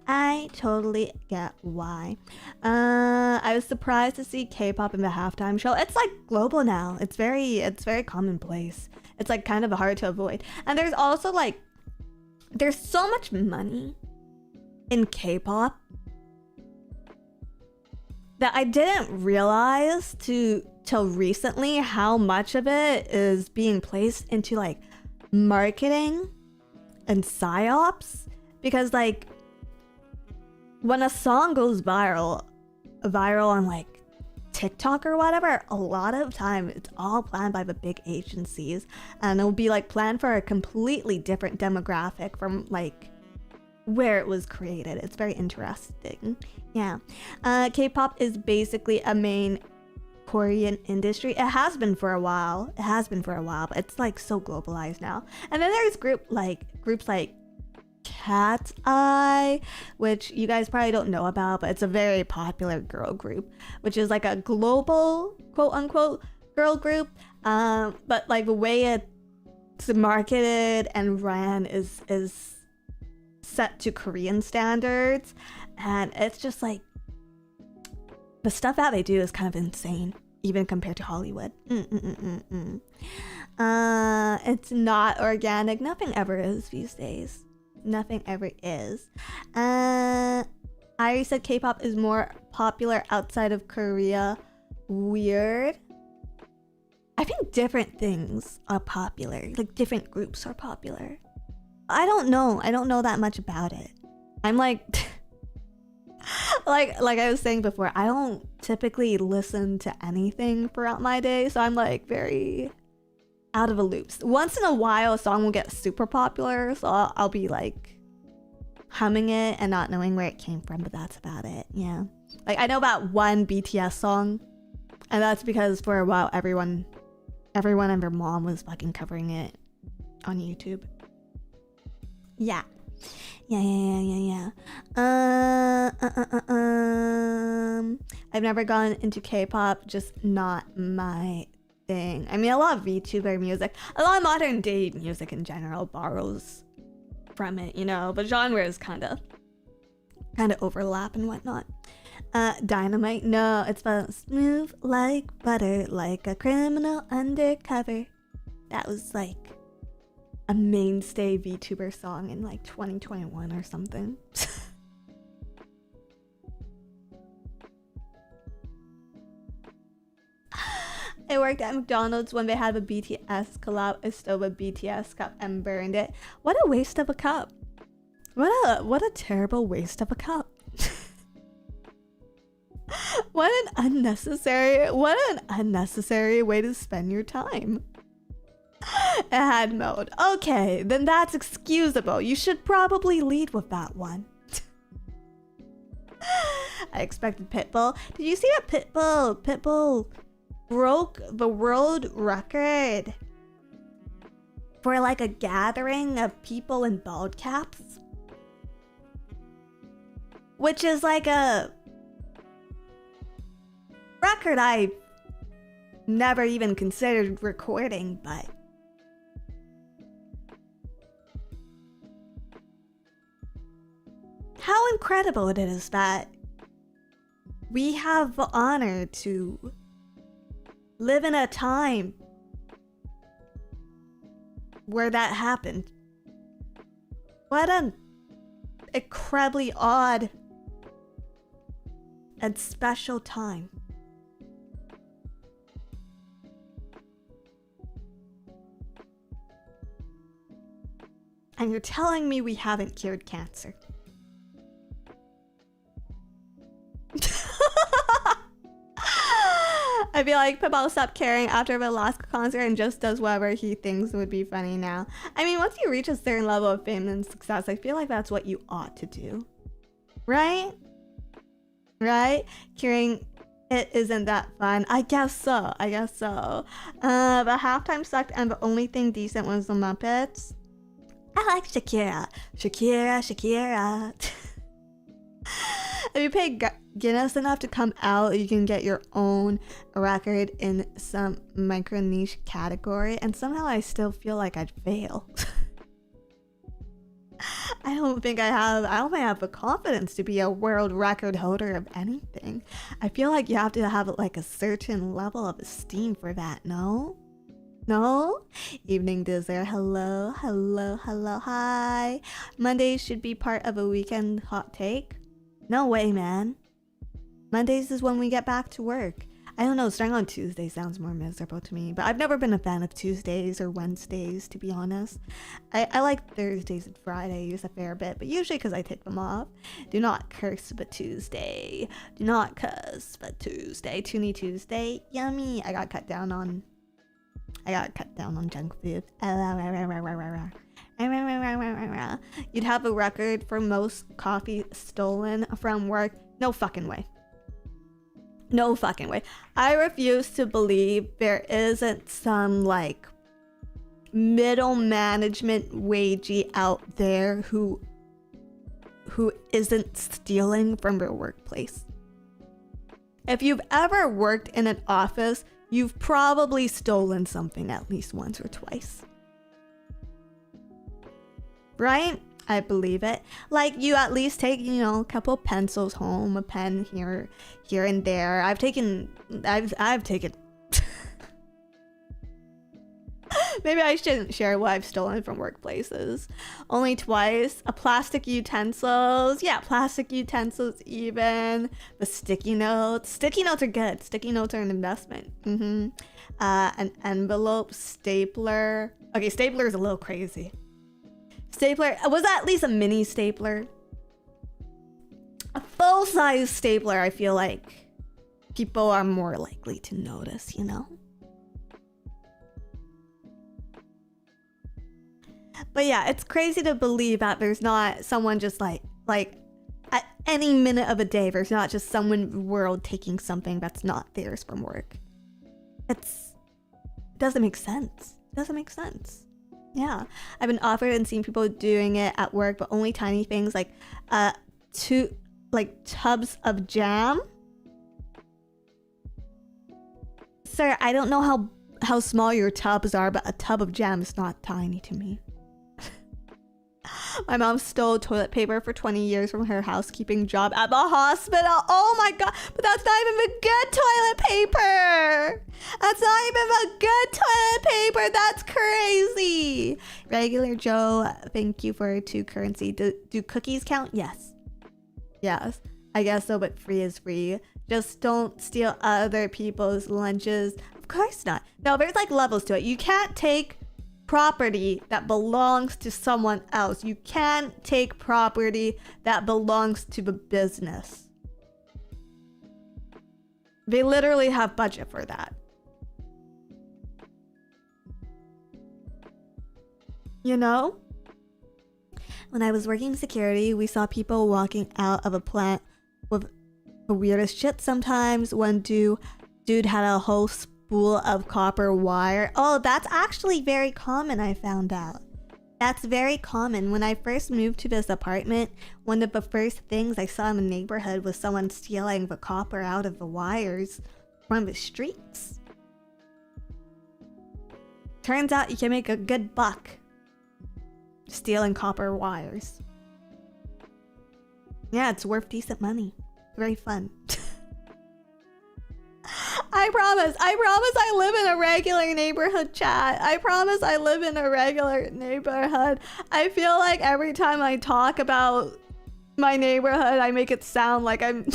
I totally get why. I was surprised to see K-pop in the halftime show. It's like global now. It's very commonplace. It's like kind of hard to avoid. And there's also like, there's so much money in K-pop that I didn't realize till recently how much of it is being placed into like marketing and psyops, because like when a song goes viral on like TikTok or whatever, a lot of time it's all planned by the big agencies, and it'll be like planned for a completely different demographic from like where it was created. It's very interesting. Yeah. K-pop is basically a main Korean industry. It has been for a while, but it's like so globalized now. And then there's groups like Cat Eye, which you guys probably don't know about, but it's a very popular girl group, which is like a global quote unquote girl group. But like the way it's marketed and ran is set to Korean standards, and it's just like the stuff that they do is kind of insane, even compared to Hollywood. It's not organic. Nothing ever is these days. Nothing ever is. I already said K-pop is more popular outside of Korea. Weird. I think different things are popular. Like different groups are popular. I don't know that much about it. I'm like like I was saying before, I don't typically listen to anything throughout my day, so I'm like very out of a loop. Once in a while a song will get super popular, so I'll be like humming it and not knowing where it came from, but that's about it. Yeah, like I know about one BTS song, and that's because for a while everyone and their mom was fucking covering it on YouTube. Yeah. I've never gone into K-pop, just not my thing. I mean, a lot of VTuber music, a lot of modern day music in general borrows from it, you know, but genres kind of overlap and whatnot. Dynamite, no, it's about smooth like butter, like a criminal undercover. That was like a mainstay VTuber song in like 2021 or something. I worked at McDonald's when they had a BTS collab. I stole a BTS cup and burned it. What a waste of a cup. What a terrible waste of a cup. What an unnecessary way to spend your time. It had mode. Okay, then that's excusable. You should probably lead with that one. I expected Pitbull. Did you see that Pitbull broke the world record for like a gathering of people in bald caps? Which is like a record I never even considered recording, but how incredible it is that we have the honor to live in a time where that happened. What an incredibly odd and special time. And you're telling me we haven't cured cancer? I feel like Pitbull stopped caring after the last concert and just does whatever he thinks would be funny now. I mean, once you reach a certain level of fame and success, I feel like that's what you ought to do. Right? Right? Curing it isn't that fun. I guess so. The halftime sucked and the only thing decent was the Muppets. I like Shakira. If you pay Guinness enough to come out, you can get your own record in some micro niche category, and somehow I still feel like I'd fail. I don't think I have the confidence to be a world record holder of anything. I feel like you have to have like a certain level of esteem for that, no? Evening Dizzer, hello, hi. Mondays should be part of a weekend hot take. No way, man. Mondays is when we get back to work. I don't know, starting on Tuesday sounds more miserable to me, but I've never been a fan of Tuesdays or Wednesdays, to be honest. I like Thursdays and Fridays a fair bit, but usually because I take them off. Do not curse but Tuesday. Do not cuss but Tuesday. Toonie Tuesday. Yummy. I got cut down on junk food. You'd have a record for most coffee stolen from work. No fucking way. No fucking way. I refuse to believe there isn't some like middle management wagey out there who isn't stealing from your workplace. If you've ever worked in an office, you've probably stolen something at least once or twice. Right? I believe it. Like, you at least take, you know, a couple pencils home, a pen here and there. I've taken maybe I shouldn't share what I've stolen from workplaces. Only twice. A plastic utensils. Yeah, plastic utensils even. The sticky notes. Sticky notes are good. Sticky notes are an investment. An envelope, stapler. Okay, stapler is a little crazy. Stapler, was that at least a mini stapler? A full-size stapler, I feel like people are more likely to notice, you know? But yeah, it's crazy to believe that there's not someone just like at any minute of a day, there's not just someone in the world taking something that's not theirs from work. It doesn't make sense. Doesn't make sense. Yeah, I've been offered and seen people doing it at work, but only tiny things like tubs of jam. Sir, I don't know how small your tubs are, but a tub of jam is not tiny to me. My mom stole toilet paper for 20 years from her housekeeping job at the hospital. Oh my god, but that's not even the good toilet paper. That's not even the good toilet paper. That's crazy. Regular Joe, thank you for 2 currency. Do cookies count? Yes. Yes, I guess so, but free is free. Just don't steal other people's lunches. Of course not. No, there's like levels to it. You can't take property that belongs to someone else. You can't take property that belongs to the business. They literally have budget for that. You know? When I was working security, we saw people walking out of a plant with the weirdest shit sometimes. One dude had a whole spool of copper wire. Oh, that's actually very common, I found out. That's very common. When I first moved to this apartment, one of the first things I saw in the neighborhood was someone stealing the copper out of the wires from the streets. Turns out you can make a good buck stealing copper wires. Yeah, it's worth decent money. Very fun. I promise I live in a regular neighborhood, chat. I promise I live in a regular neighborhood. I feel like every time I talk about my neighborhood, I make it sound like I'm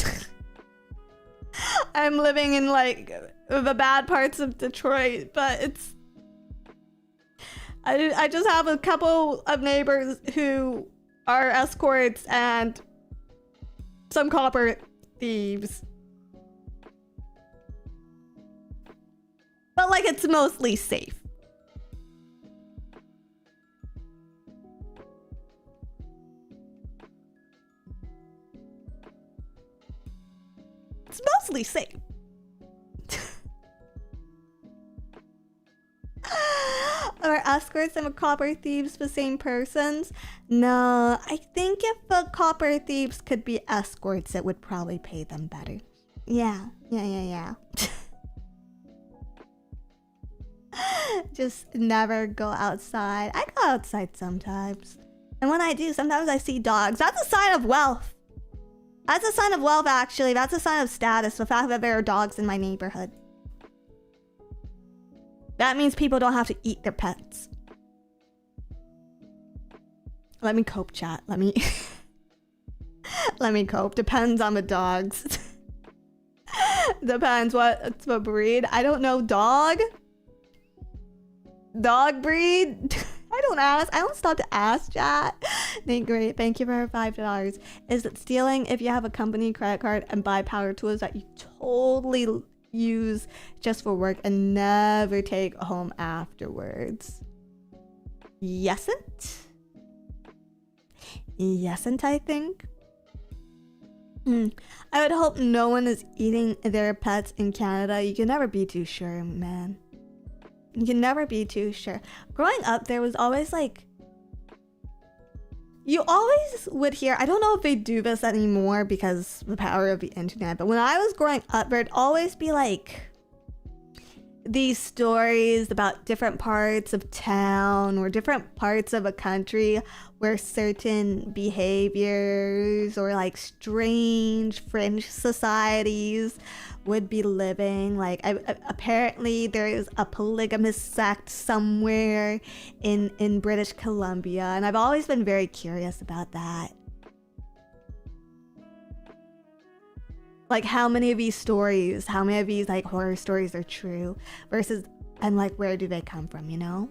I'm living in like the bad parts of Detroit, but it's I just have a couple of neighbors who are escorts and some copper thieves. But like it's mostly safe. It's mostly safe. Are escorts and copper thieves the same persons? No, I think if the copper thieves could be escorts, it would probably pay them better. Yeah. Just never go outside. I go outside sometimes. And when I do, sometimes I see dogs. That's a sign of wealth. That's a sign of wealth, actually. That's a sign of status, the fact that there are dogs in my neighborhood. That means people don't have to eat their pets. Let me cope, chat. Let me cope. Depends on the dogs. Depends what breed. I don't know. Dog breed. I don't ask. I don't stop to ask, chat. Nate, great. Thank you for $5. Is it stealing if you have a company credit card and buy power tools that you totally use just for work and never take home afterwards? Yesn't? Yesn't, I think. I would hope no one is eating their pets in Canada. You can never be too sure, man. You can never be too sure. Growing up, there was always like... You always would hear... I don't know if they do this anymore because of the power of the internet. But when I was growing up, there'd always be like... these stories about different parts of town or different parts of a country where certain behaviors or like strange fringe societies would be living. Like apparently there is a polygamous sect somewhere in British Columbia, and I've always been very curious about that. Like how many of these stories, how many of these like horror stories are true versus, and like where do they come from, you know?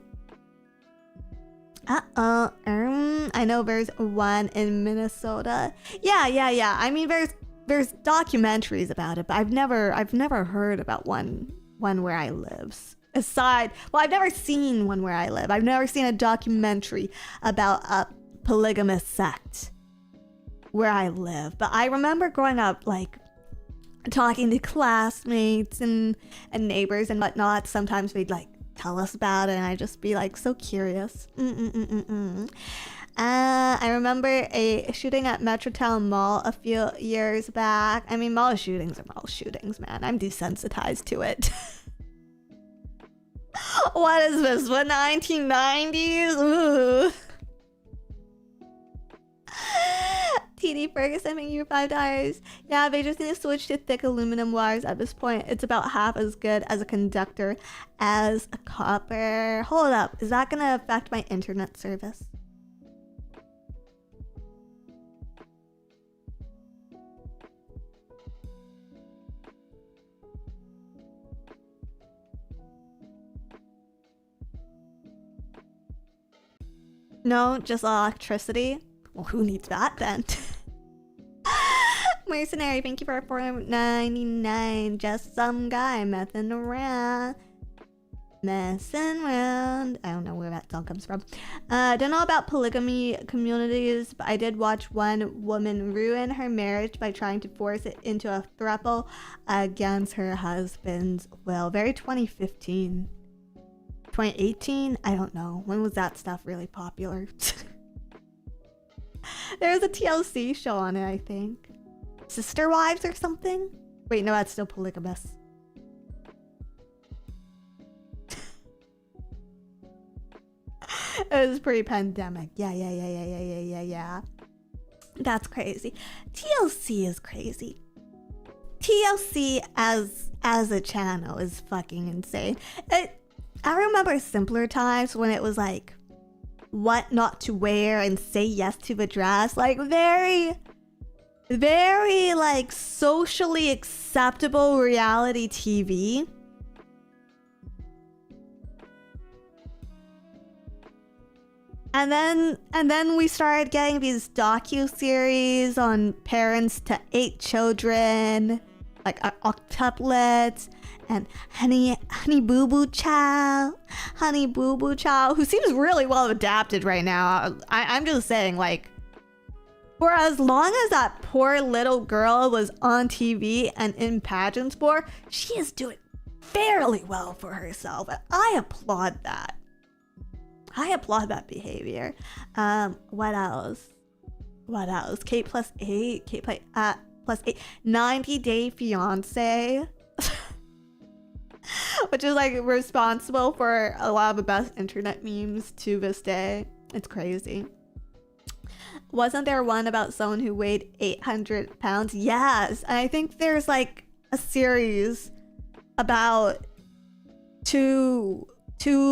I know there's one in Minnesota. Yeah. I mean, there's documentaries about it, but I've never heard about one where I live. I've never seen one where I live. I've never seen a documentary about a polygamous sect where I live. But I remember growing up, like, talking to classmates and neighbors and whatnot. Sometimes they'd like tell us about it and I'd just be like so curious. I remember a shooting at Metrotown Mall a few years back. I mean, mall shootings are mall shootings, man. I'm desensitized to it. What is this, the 1990s? Ooh. TD Ferguson, thank you for $5. Yeah, they just need to switch to thick aluminum wires at this point. It's about half as good as a conductor as a copper. Hold up, is that gonna affect my internet service? No, just electricity. Well, who needs that then? Mercenary, thank you for $4.99. Just some guy messing around. I don't know where that song comes from. Don't know about polygamy communities, but I did watch one woman ruin her marriage by trying to force it into a throuple against her husband's will. Very 2015. 2018? I don't know. When was that stuff really popular? There was a TLC show on it, I think. Sister Wives or something? Wait, no, that's still polygamous. It was pre-pandemic. Yeah. That's crazy. TLC is crazy. TLC as a channel is fucking insane. I remember simpler times when it was like what not to wear and say yes to the dress, like very like socially acceptable reality TV. And then we started getting these docu-series on parents to 8 children, like octuplets, and Honey Boo Boo Chow, who seems really well adapted right now. I'm just saying, like, for as long as that poor little girl was on TV and in pageants for, she is doing fairly well for herself. And I applaud that. I applaud that behavior. What else? Kate plus 8. 90 Day Fiance. Which is like responsible for a lot of the best internet memes to this day. It's crazy. Wasn't there one about someone who weighed 800 pounds? Yes. And I think there's like a series about two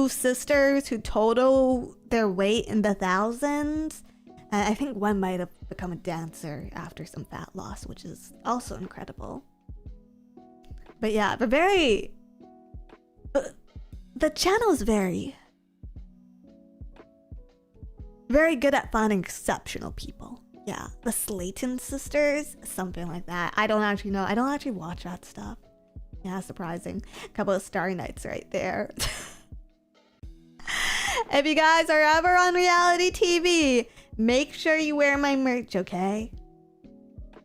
sisters who total their weight in the thousands. And I think one might have become a dancer after some fat loss, which is also incredible. But yeah, but very... the channel is very good at finding exceptional people. Yeah, the Slayton sisters, something like that. I don't actually know. I don't actually watch that stuff. Yeah, surprising. A couple of Starry Nights right there. If you guys are ever on reality TV, make sure you wear my merch, okay?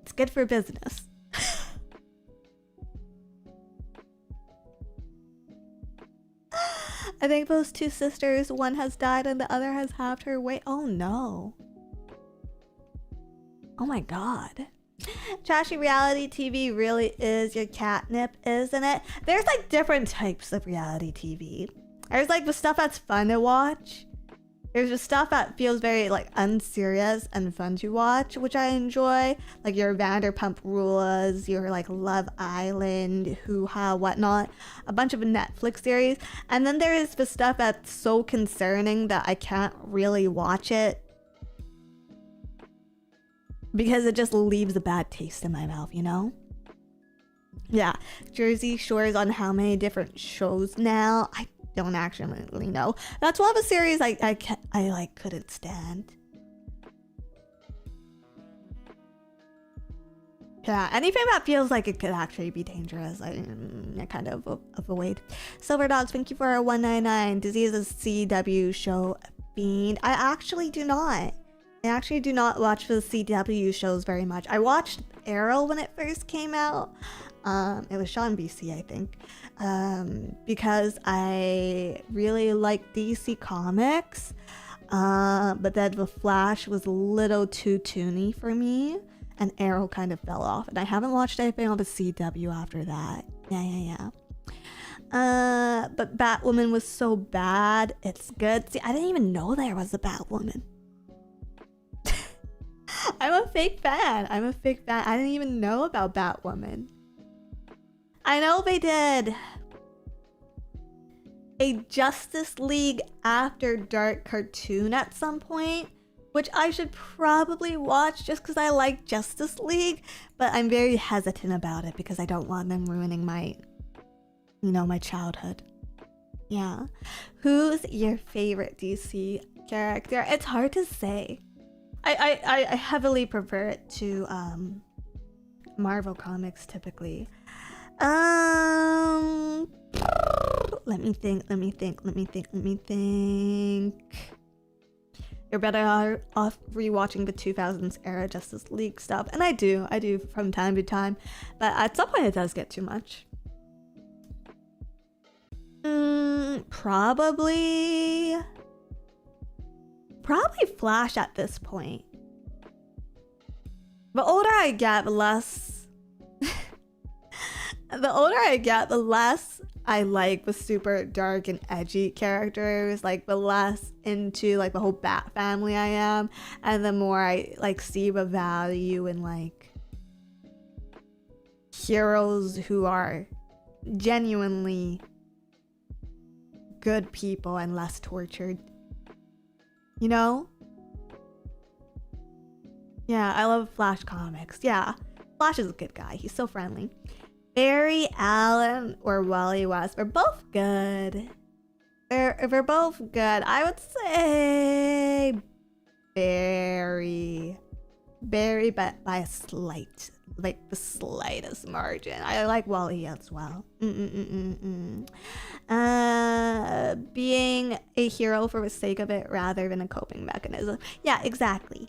It's good for business. I think those two sisters, one has died and the other has halved her weight. Oh no. Oh my god. Trashy reality TV really is your catnip, isn't it? There's like different types of reality TV. There's like the stuff that's fun to watch. There's the stuff that feels very like unserious and fun to watch, which I enjoy. Like your Vanderpump Rules, your like Love Island, Hoo Ha, whatnot. A bunch of Netflix series. And then there is the stuff that's so concerning that I can't really watch it, because it just leaves a bad taste in my mouth, you know? Yeah, Jersey Shore's on how many different shows now? I don't actually know. That's one of the series I like couldn't stand. Yeah, anything that feels like it could actually be dangerous, I kind of avoid. Silver Dogs, thank you for our 199. Dizzy is a CW show fiend. I actually do not watch the CW shows very much. I watched Arrow when it first came out. It was shot in BC, I think. Because I really like DC Comics. But then The Flash was a little too toony for me. And Arrow kind of fell off. And I haven't watched anything on the CW after that. Yeah. But Batwoman was so bad. It's good. See, I didn't even know there was a Batwoman. I'm a fake fan. I didn't even know about Batwoman. I know they did a Justice League After Dark cartoon at some point, which I should probably watch just because I like Justice League, but I'm very hesitant about it because I don't want them ruining my, my childhood. Yeah. Who's your favorite DC character? It's hard to say. I heavily prefer it to Marvel Comics typically. Let me think. You're better off rewatching the 2000s era Justice League stuff, and I do from time to time, but at some point it does get too much. Probably Flash at this point. The older I get, the less the less I like the super dark and edgy characters, like the less into like the whole Bat family I am, and the more I like see the value in like heroes who are genuinely good people and less tortured. Yeah, I love Flash comics. Yeah, Flash is a good guy. He's so friendly. Barry Allen or Wally West, they're both good. They're both good. I would say Barry, but by the slightest margin. I like Wally as well. Being a hero for the sake of it rather than a coping mechanism. Yeah, exactly.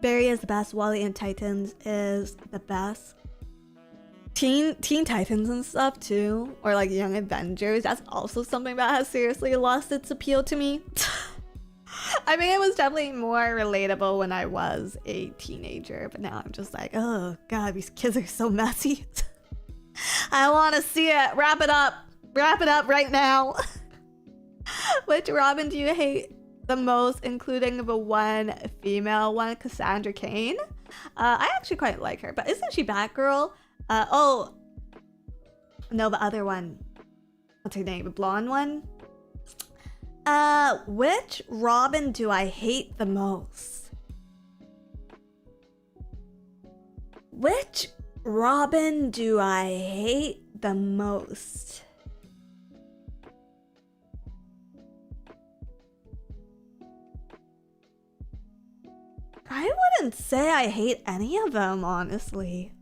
Barry is the best. Wally and Titans is the best. Teen Titans and stuff too, or like Young Avengers, that's also something that has seriously lost its appeal to me. I mean, it was definitely more relatable when I was a teenager, but now I'm just like, oh god, these kids are so messy. I want to see it. Wrap it up right now. Which Robin do you hate the most, including the one female one, Cassandra Cain? I actually quite like her, but isn't she Batgirl? Oh no, the other one, what's her name, the blonde one? Which Robin do I hate the most? Which Robin do I hate the most? I wouldn't say I hate any of them, honestly.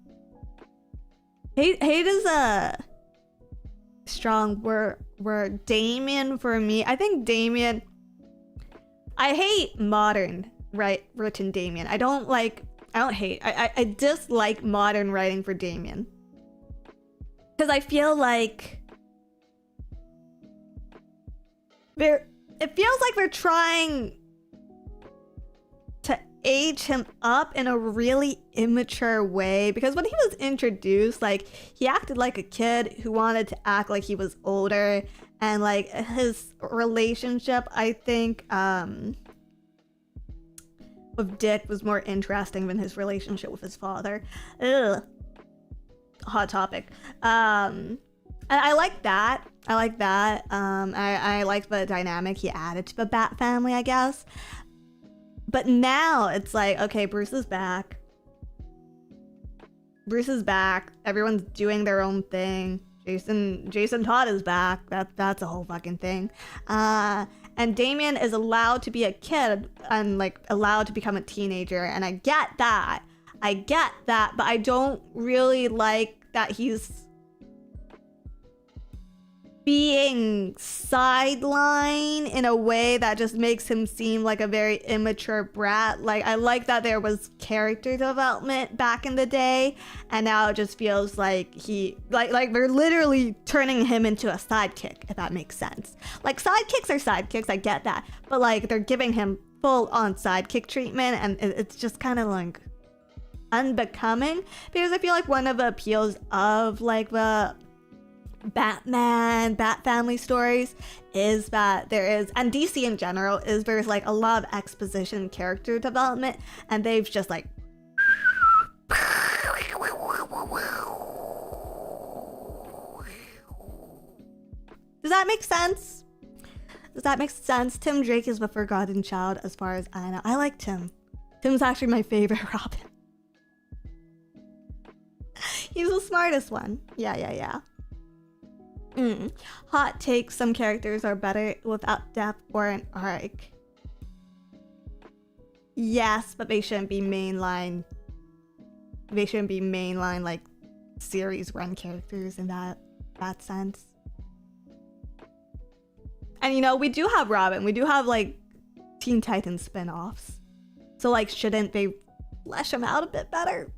Hate is a strong word. Damien for me. I think Damien. I hate modern written Damien. I don't hate. I dislike modern writing for Damien. Because I feel like it feels like they're trying to age him up in a really immature way, because when he was introduced, like, he acted like a kid who wanted to act like he was older, and like his relationship, I think, with Dick was more interesting than his relationship with his father. Ugh. Hot topic. And I like that. I like the dynamic he added to the Bat family, I guess. But now it's like, okay, Bruce is back. Everyone's doing their own thing. Jason Todd is back. That's a whole fucking thing. And Damien is allowed to be a kid and like allowed to become a teenager. And I get that. But I don't really like that he's being sidelined in a way that just makes him seem like a very immature brat. Like, I like that there was character development back in the day, and now it just feels like like they're literally turning him into a sidekick, if that makes sense. Like, sidekicks are sidekicks, I get that, but like they're giving him full-on sidekick treatment, and it's just kind of like unbecoming, because I feel like one of the appeals of like the Bat family stories is that there is, and DC in general, is there's like a lot of exposition and character development, and they've just like does that make sense? Tim Drake is the forgotten child as far as I know. I like Tim. Tim's actually my favorite Robin. He's the smartest one. Yeah. Hot take, some characters are better without depth or an arc. Yes, but they shouldn't be mainline. Like series run characters in that sense. And you know, we do have Robin. We do have like Teen Titans spin-offs. So like, shouldn't they flesh him out a bit better?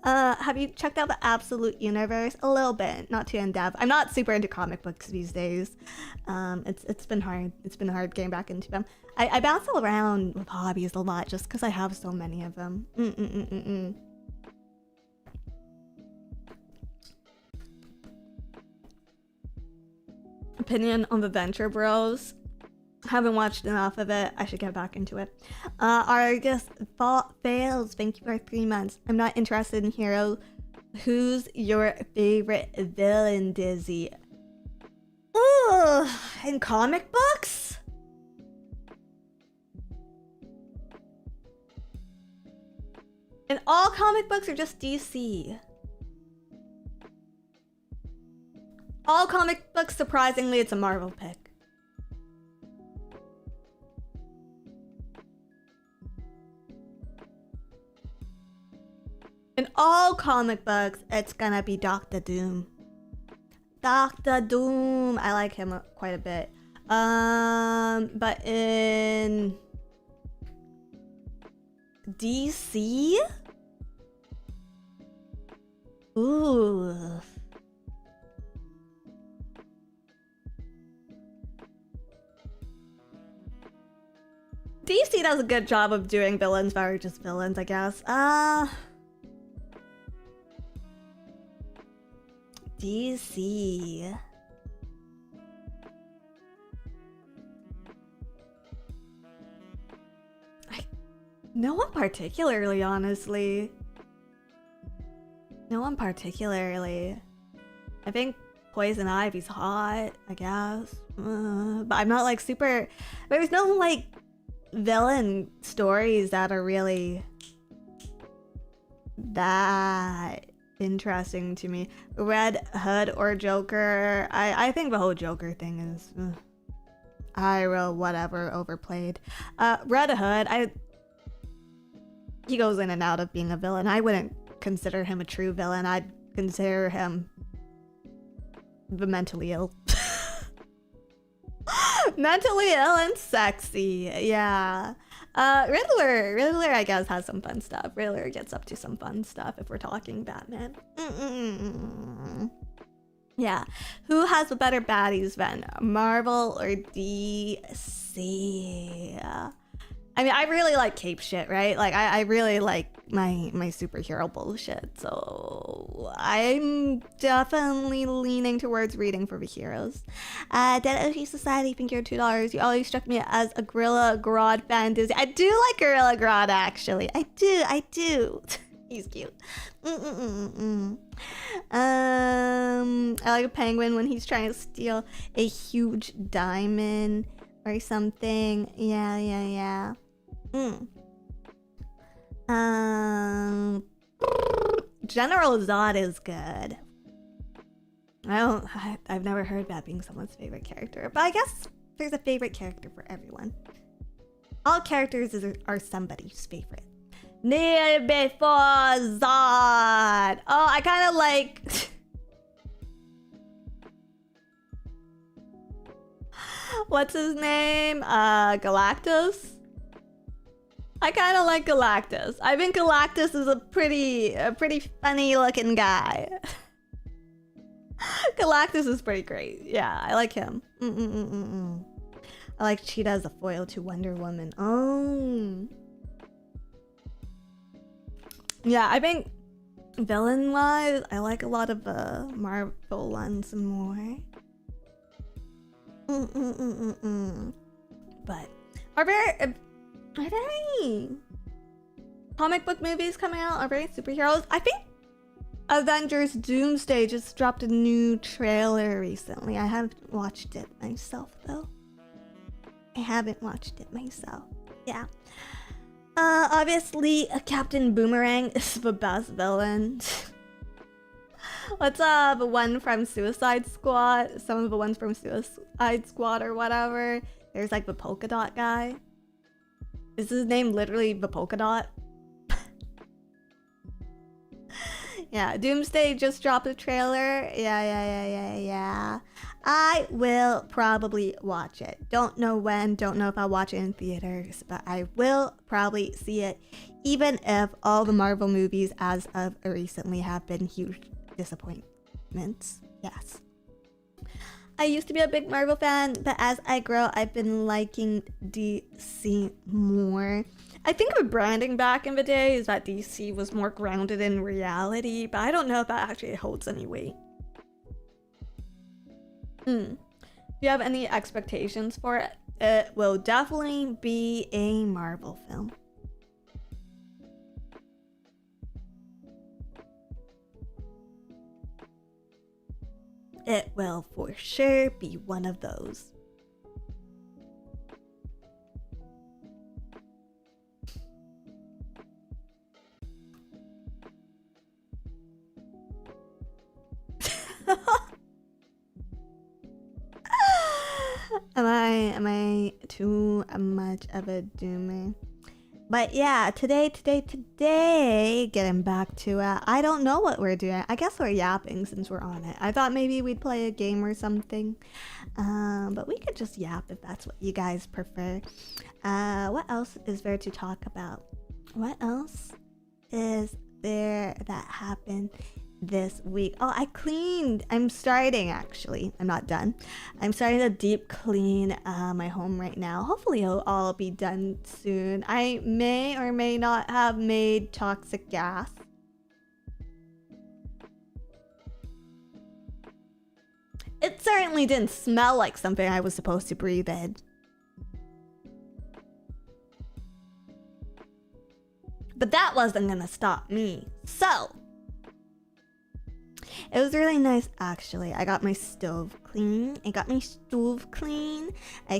Have you checked out the Absolute Universe? A little bit, not too in depth. I'm not super into comic books these days. It's been hard. It's been hard getting back into them. I bounce around with hobbies a lot just because I have so many of them. Opinion on the Venture Bros. Haven't watched enough of it. I should get back into it. Argus fails. Thank you for 3 months. I'm not interested in heroes. Who's your favorite villain, Dizzy? Ooh, in comic books? In all comic books or just DC? All comic books, surprisingly, it's a Marvel pick. In all comic books, it's gonna be Doctor Doom. Doctor Doom, I like him quite a bit. But in DC? Ooh. DC does a good job of doing villains that are just villains, I guess. DC. No one particularly, honestly. No one particularly. I think Poison Ivy's hot, I guess. But I'm not like super... There's no like villain stories that are really that interesting to me. Red Hood or Joker. I think the whole Joker thing is whatever, overplayed. Red Hood, he goes in and out of being a villain. I wouldn't consider him a true villain. I'd consider him the mentally ill. Mentally ill and sexy, yeah. Riddler I guess has some fun stuff. Riddler gets up to some fun stuff if we're talking Batman. Yeah. Who has the better baddies then? Marvel or DC? I mean, I really like cape shit, right? Like, I really like my superhero bullshit. So I'm definitely leaning towards reading for the heroes. Dead Ocean Society, think you're $2. You always struck me as a Gorilla Grodd fan. Disney. I do like Gorilla Grodd, actually. I do. He's cute. I like a penguin when he's trying to steal a huge diamond or something. Yeah. General Zod is good. I've never heard that being someone's favorite character, but I guess there's a favorite character for everyone. All characters are somebody's favorite. Kneel before Zod. Oh, I kind of like... What's his name? Galactus? I kind of like Galactus. I think Galactus is a pretty funny looking guy. Galactus is pretty great. Yeah, I like him. I like Cheetah as a foil to Wonder Woman. Oh. Yeah, I think villain-wise, I like a lot of Marvel ones more. But are there any comic book movies coming out? Are there any superheroes? I think Avengers Doomsday just dropped a new trailer recently. I haven't watched it myself though. Yeah. Obviously Captain Boomerang is the best villain. What's the one from Suicide Squad? Some of the ones from Suicide Squad or whatever. There's like the polka dot guy. Is his name literally the polka dot? Yeah, Doomsday just dropped a trailer. Yeah. I will probably watch it. Don't know when, don't know if I'll watch it in theaters, but I will probably see it, even if all the Marvel movies as of recently have been huge disappointments. Yes. I used to be a big Marvel fan, but as I grow, I've been liking DC more. I think the branding back in the day is that DC was more grounded in reality, but I don't know if that actually holds any weight. Do you have any expectations for it? It will definitely be a Marvel film. It will for sure be one of those. Am I too much of a doomer? But yeah, today, getting back to it, I don't know what we're doing. I guess we're yapping since we're on it. I thought maybe we'd play a game or something. But we could just yap if that's what you guys prefer. What else is there to talk about? What else is there that happened this week? Oh, I cleaned. I'm starting, actually. I'm not done. I'm starting to deep clean my home right now. Hopefully it'll all be done soon. I may or may not have made toxic gas. It certainly didn't smell like something I was supposed to breathe in. But that wasn't gonna stop me. So It was really nice, actually. I got my stove clean. I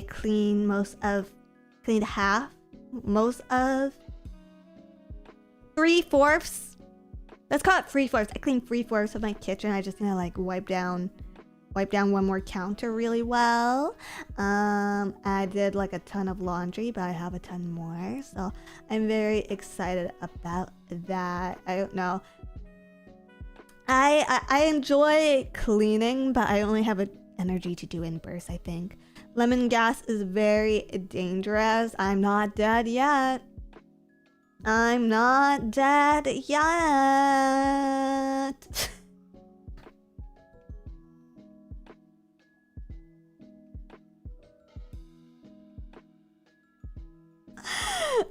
cleaned half, most of 3/4. Let's call it 3/4. I cleaned 3/4 of my kitchen. I just gonna like wipe down one more counter really well. I did like a ton of laundry, but I have a ton more, so I'm very excited about that. I don't know. I enjoy cleaning, but I only have energy to do in bursts, I think. Lemon gas is very dangerous. I'm not dead yet. I'm not dead yet.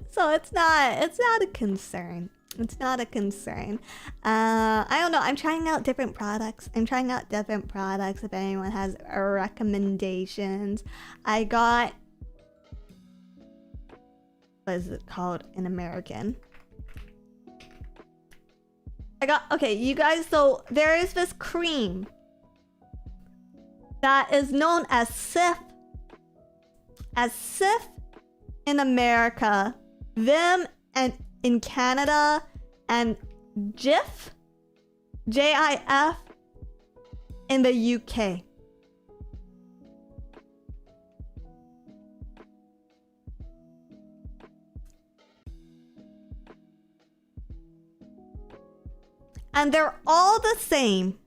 So it's not a concern. It's not a concern. I don't know. I'm trying out different products. If anyone has recommendations. I got, what is it called in American? Okay, you guys, so there is this cream that is known as Sif. In America, them and in Canada, and Jif, J-I-F, in the UK. And they're all the same.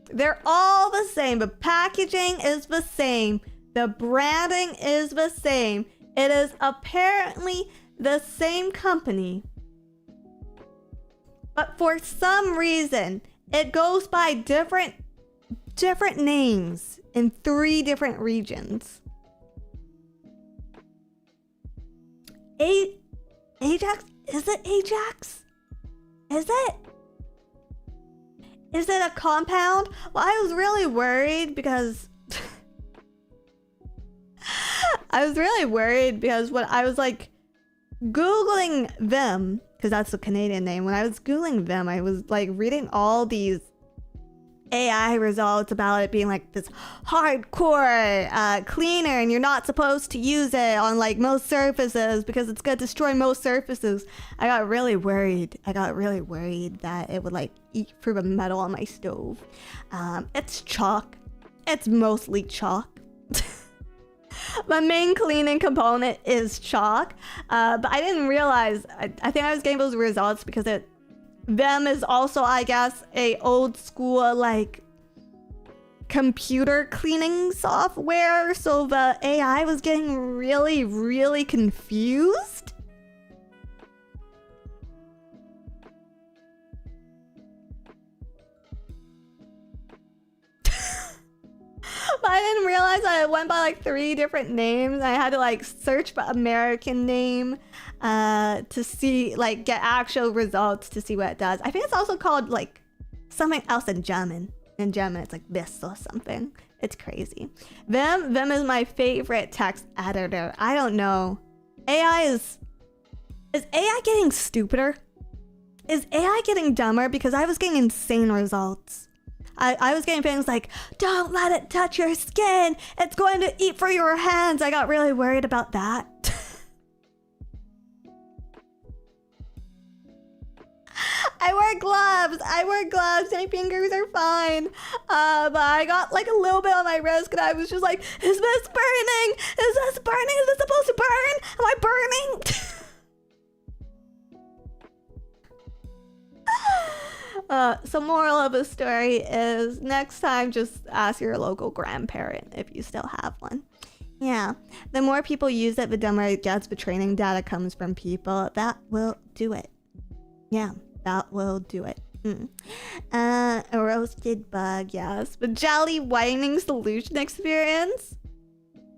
They're all the same. The packaging is the same. The branding is the same. It is apparently the same company. But for some reason, it goes by different names in 3 different regions. Ajax? Is it Ajax? Is it a compound? Well, I was really worried because when I was like Googling them, because that's the Canadian name, when I was Googling them, I was like reading all these AI results about it being like this hardcore cleaner, and you're not supposed to use it on like most surfaces because it's gonna destroy most surfaces. I got really worried that it would like eat through the metal on my stove. It's chalk. It's mostly chalk. My main cleaning component is chalk, but I didn't realize. I think I was getting those results because them is also, I guess, a old school like computer cleaning software, so the AI was getting really confused. But I didn't realize that it went by like 3 different names. I had to like search the American name to see, like, get actual results to see what it does. I think it's also called like something else in German. In German, it's like this or something. It's crazy. Vim is my favorite text editor. I don't know. Is AI getting stupider? Is AI getting dumber? Because I was getting insane results. I was getting things like, don't let it touch your skin. It's going to eat through your hands. I got really worried about that. I wear gloves. My fingers are fine. But I got like a little bit on my wrist and I was just like, is this burning? Is this supposed to burn? Am I burning? So moral of the story is next time just ask your local grandparent if you still have one. Yeah, the more people use it, the dumber it gets. The training data comes from people. That will do it. Yeah, that will do it. A roasted bug, yes. The jelly whitening solution experience.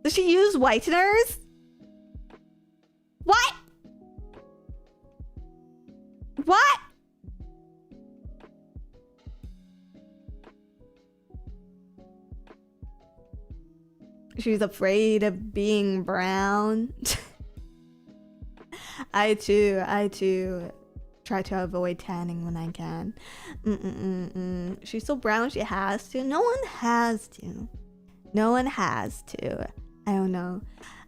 Does she use whiteners? What? What? She's afraid of being brown. I too try to avoid tanning when I can. She's so brown she has to. No one has to. No one has to. I don't know.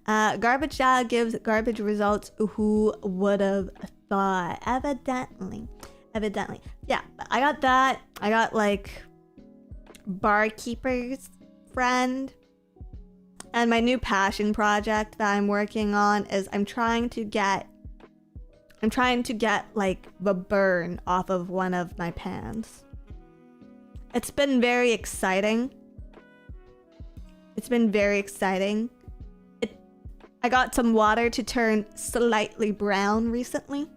Garbage dad gives garbage results. Who would have thought? Evidently. Yeah, I got that. I got like barkeeper's friend. And my new passion project that I'm working on is I'm trying to get like the burn off of one of my pans. It's been very exciting. I got some water to turn slightly brown recently.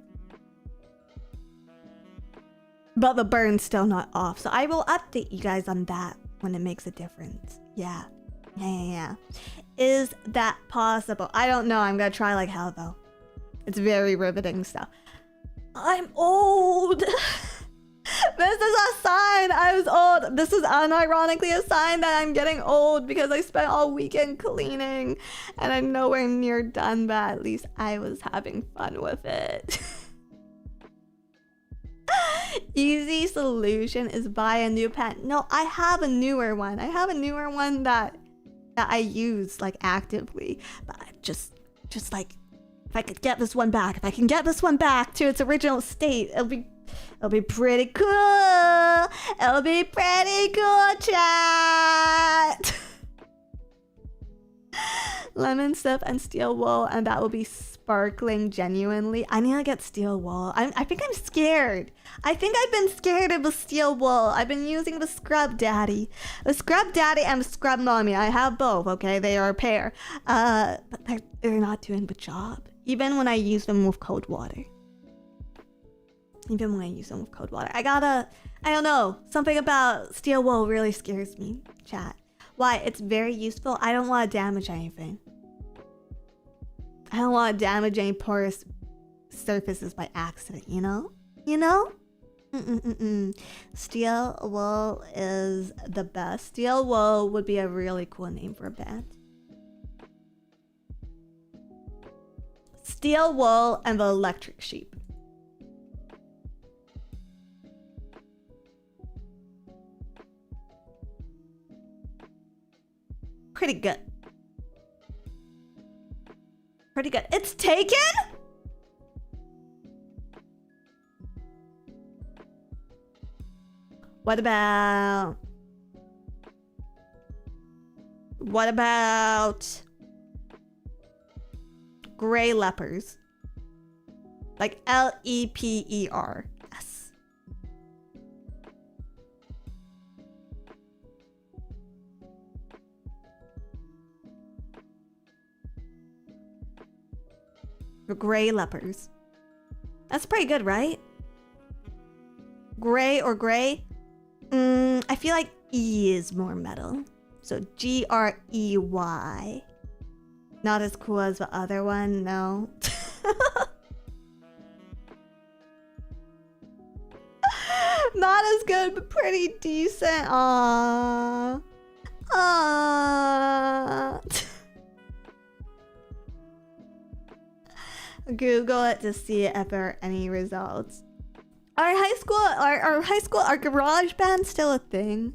But the burn's still not off. So I will update you guys on that when it makes a difference. Yeah. Is that possible? I don't know. I'm gonna try like hell though. It's very riveting stuff. I'm old. This is a sign I was old. This is unironically a sign that I'm getting old because I spent all weekend cleaning and I'm nowhere near done, but at least I was having fun with it. Easy solution is buy a new pen. No, I have a newer one. That I use like actively, but just like if I could get this one back, if I can get this one back to its original state, it'll be pretty cool. It'll be pretty cool, chat. Lemon sip and steel wool, and that will be sparkling genuinely. I need to get steel wool. I think I'm scared. I think I've been scared of the steel wool. I've been using the scrub daddy. The scrub daddy and the scrub mommy. I have both, okay? They are a pair. But they're not doing the job. Even when I use them with cold water. I don't know. Something about steel wool really scares me, chat. Why? It's very useful. I don't want to damage anything. I don't want to damage any porous surfaces by accident, you know? Steel wool is the best. Steel wool would be a really cool name for a band. Steel wool and the electric sheep. Pretty good. It's taken? What about gray lepers? Like L-E-P-E-R. Yes. The gray lepers. That's pretty good, right? Gray or gray? I feel like E is more metal. So G-R-E-Y. Not as cool as the other one, no. Not as good, but pretty decent. Aww. Google it to see if there are any results. Our garage band still a thing?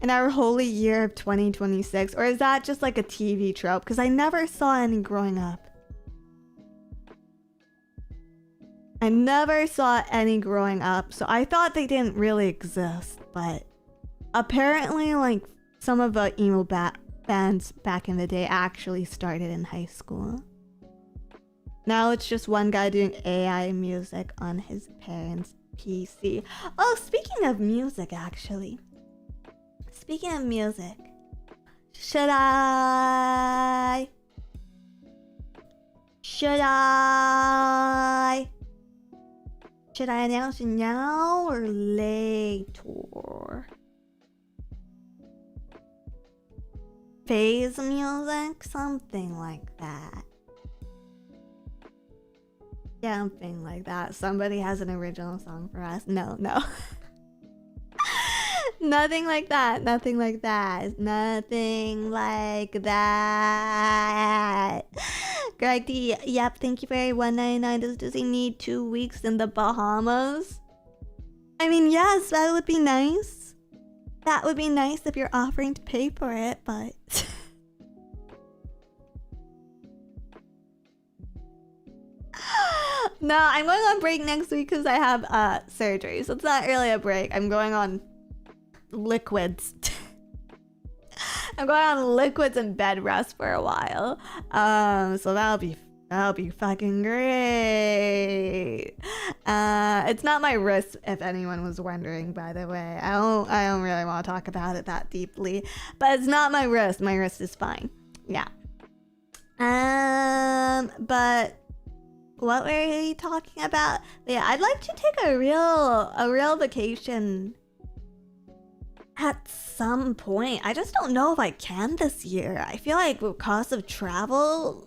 In our holy year of 2026? Or is that just like a TV trope? Because I never saw any growing up. So I thought they didn't really exist. But apparently like some of the emo bands back in the day actually started in high school. Now it's just one guy doing AI music on his parents' PC. Oh, speaking of music, actually. Should I announce it now or later? Phase music? Something like that. Something like that. Somebody has an original song for us. No. Nothing like that. Greg D, yep, thank you for $1.99. Does he need 2 weeks in the Bahamas? I mean, yes, that would be nice. That would be nice if you're offering to pay for it, but... No, I'm going on break next week because I have surgery, so it's not really a break. I'm going on liquids. I'm going on liquids and bed rest for a while. So that'll be fucking great. It's not my wrist, if anyone was wondering, by the way. I don't really want to talk about it that deeply, but it's not my wrist. My wrist is fine. Yeah. But what were we talking about? Yeah, I'd like to take a real vacation at some point. I just don't know if I can this year. I feel like with cost of travel,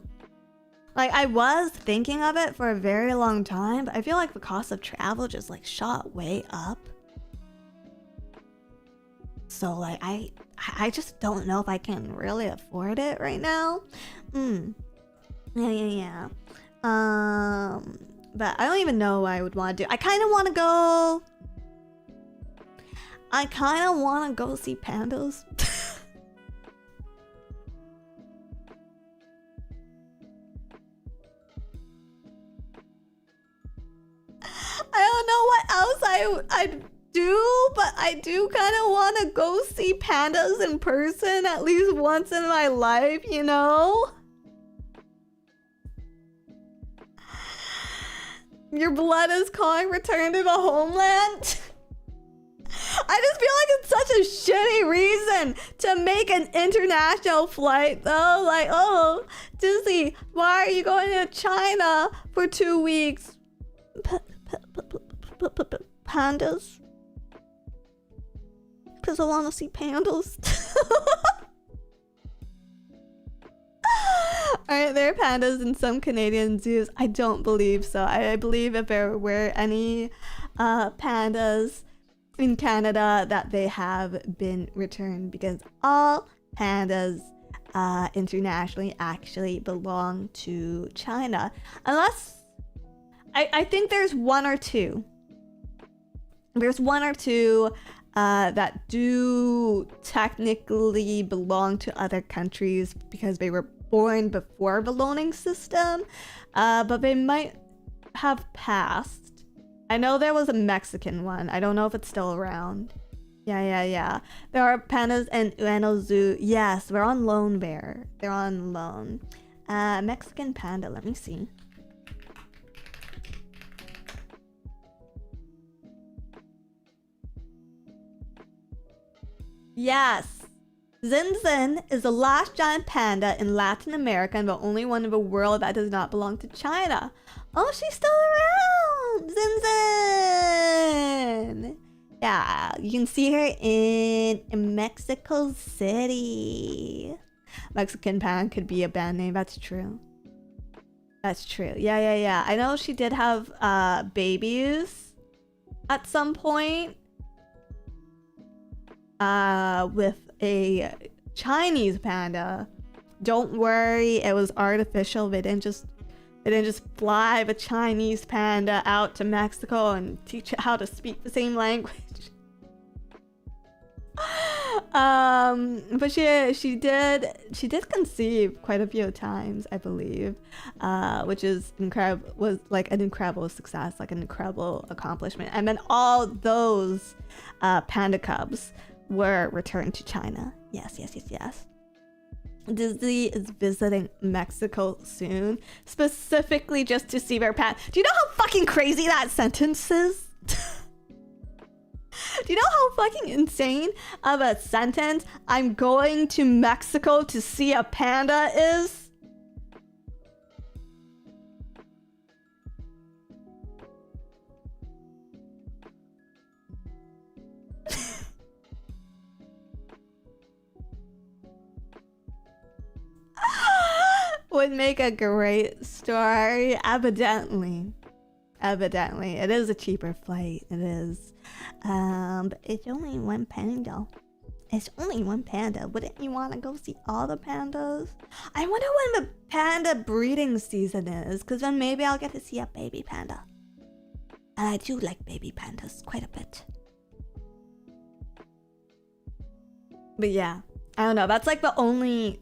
like I was thinking of it for a very long time, but I feel like the cost of travel just like shot way up. So like I just don't know if I can really afford it right now. Yeah. But I don't even know what I would want to do. I kind of want to go see pandas. I don't know what else I'd do, but I do kind of want to go see pandas in person at least once in my life, you know? Your blood is calling, return to the homeland. I just feel like it's such a shitty reason to make an international flight though. Like, oh, Disney, why are you going to China for 2 weeks? Pandas? Because I want to see pandas. Alright, there are pandas in some Canadian zoos. I don't believe so. I believe if there were any pandas in Canada that they have been returned, because all pandas internationally actually belong to China. Unless, I think there's one or two. There's one or two that do technically belong to other countries because they were born before the loaning system, but they might have passed. I know there was a Mexican one. I don't know if it's still around. Yeah. There are pandas in Ueno Zoo. Yes, they're on loan there. They're on loan. Mexican panda, let me see. Yes. Zinzin is the last giant panda in Latin America and the only one in the world that does not belong to China. Oh, she's still around! Zinzin! Yeah, you can see her in Mexico City. Mexican panda could be a band name, that's true. That's true. Yeah. I know she did have babies at some point. With a Chinese panda. Don't worry, it was artificial. They didn't just fly the Chinese panda out to Mexico and teach it how to speak the same language. But she did conceive quite a few times, I believe, which is incredible. Was like an incredible success, like an incredible accomplishment. And then all those panda cubs were returned to China. Yes. Disney is visiting Mexico soon, specifically just to see their panda. Do you know how fucking crazy that sentence is? Do you know how fucking insane of a sentence "I'm going to Mexico to see a panda" is? Would make a great story. Evidently it is a cheaper flight. It is, but it's only one panda. It's only one panda. Wouldn't you want to go see all the pandas? I wonder when the panda breeding season is, because then maybe I'll get to see a baby panda. And I do like baby pandas quite a bit. But yeah, I don't know. That's like the only...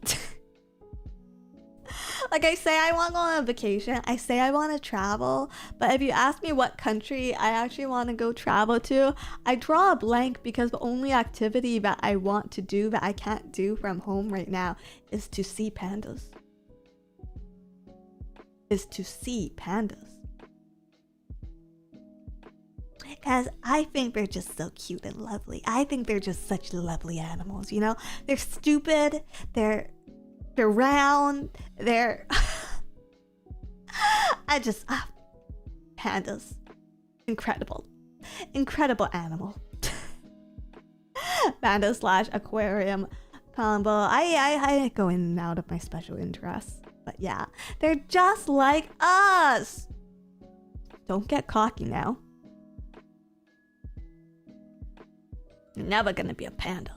Like, I say I want to go on a vacation. I say I want to travel. But if you ask me what country I actually want to go travel to, I draw a blank, because the only activity that I want to do that I can't do from home right now is to see pandas. Because I think they're just so cute and lovely. I think they're just such lovely animals, you know? They're stupid. They're round. They're... pandas. Incredible. Incredible animal. Panda / aquarium combo. I go in and out of my special interests. But yeah, they're just like us. Don't get cocky now. You're never gonna be a panda.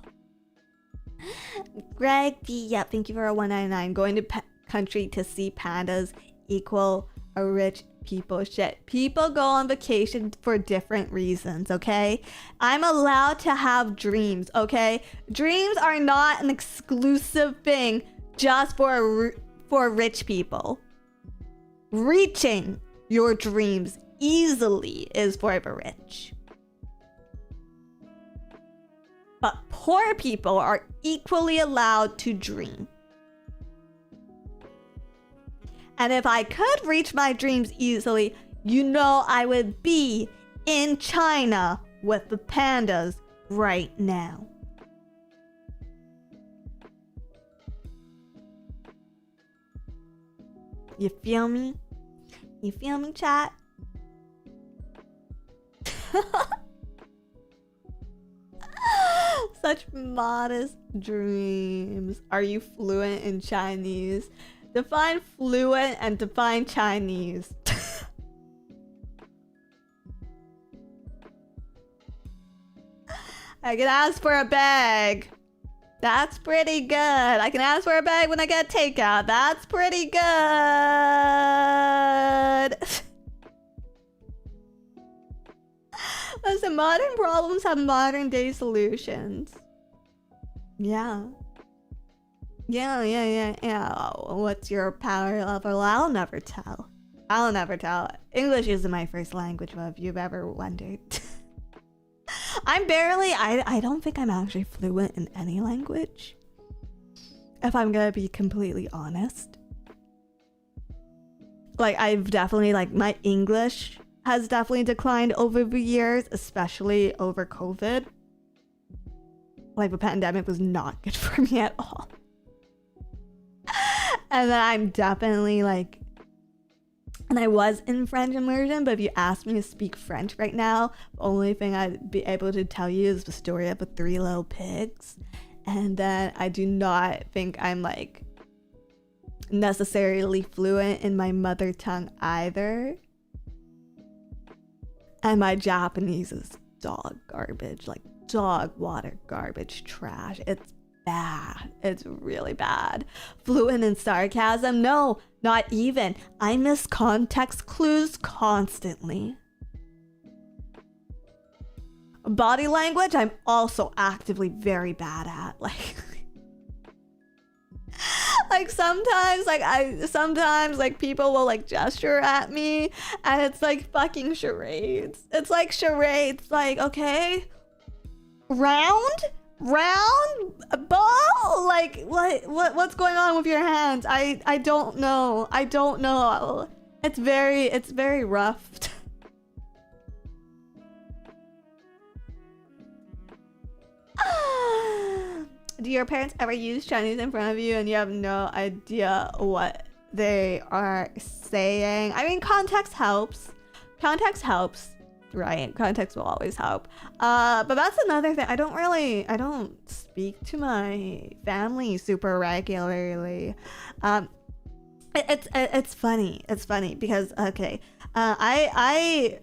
Greg D, yeah, thank you for a 199. Going to country to see pandas equal a rich people shit. People go on vacation for different reasons, okay? I'm allowed to have dreams, okay? Dreams are not an exclusive thing just for rich people. Reaching your dreams easily is for the rich. But poor people are equally allowed to dream. And if I could reach my dreams easily, you know I would be in China with the pandas right now. You feel me? You feel me, chat? Such modest dreams. Are you fluent in Chinese? Define fluent and define Chinese. I can ask for a bag. That's pretty good. I can ask for a bag when I get takeout. That's pretty good. Listen, modern problems have modern day solutions. Yeah. Yeah. What's your power level? I'll never tell. English isn't my first language, if you've ever wondered. I don't think I'm actually fluent in any language, if I'm gonna be completely honest. Like, I've definitely, like, my English has definitely declined over the years, especially over COVID. Like, the pandemic was not good for me at all. And then I'm definitely, like, and I was in French immersion, but if you ask me to speak French right now, the only thing I'd be able to tell you is the story of the 3 little pigs. And then I do not think I'm, like, necessarily fluent in my mother tongue either. And my Japanese is dog garbage, like dog water garbage trash. It's bad. It's really bad. Fluent in sarcasm? No, not even. I miss context clues constantly. Body language, I'm also actively very bad at. Like sometimes people will like gesture at me and it's like fucking charades. It's like charades, like, okay, round ball, like what's going on with your hands? I don't know. It's very rough. Do your parents ever use Chinese in front of you and you have no idea what they are saying? I mean, context helps, right? Context will always help. But that's another thing. I don't speak to my family super regularly. It's funny because, okay, I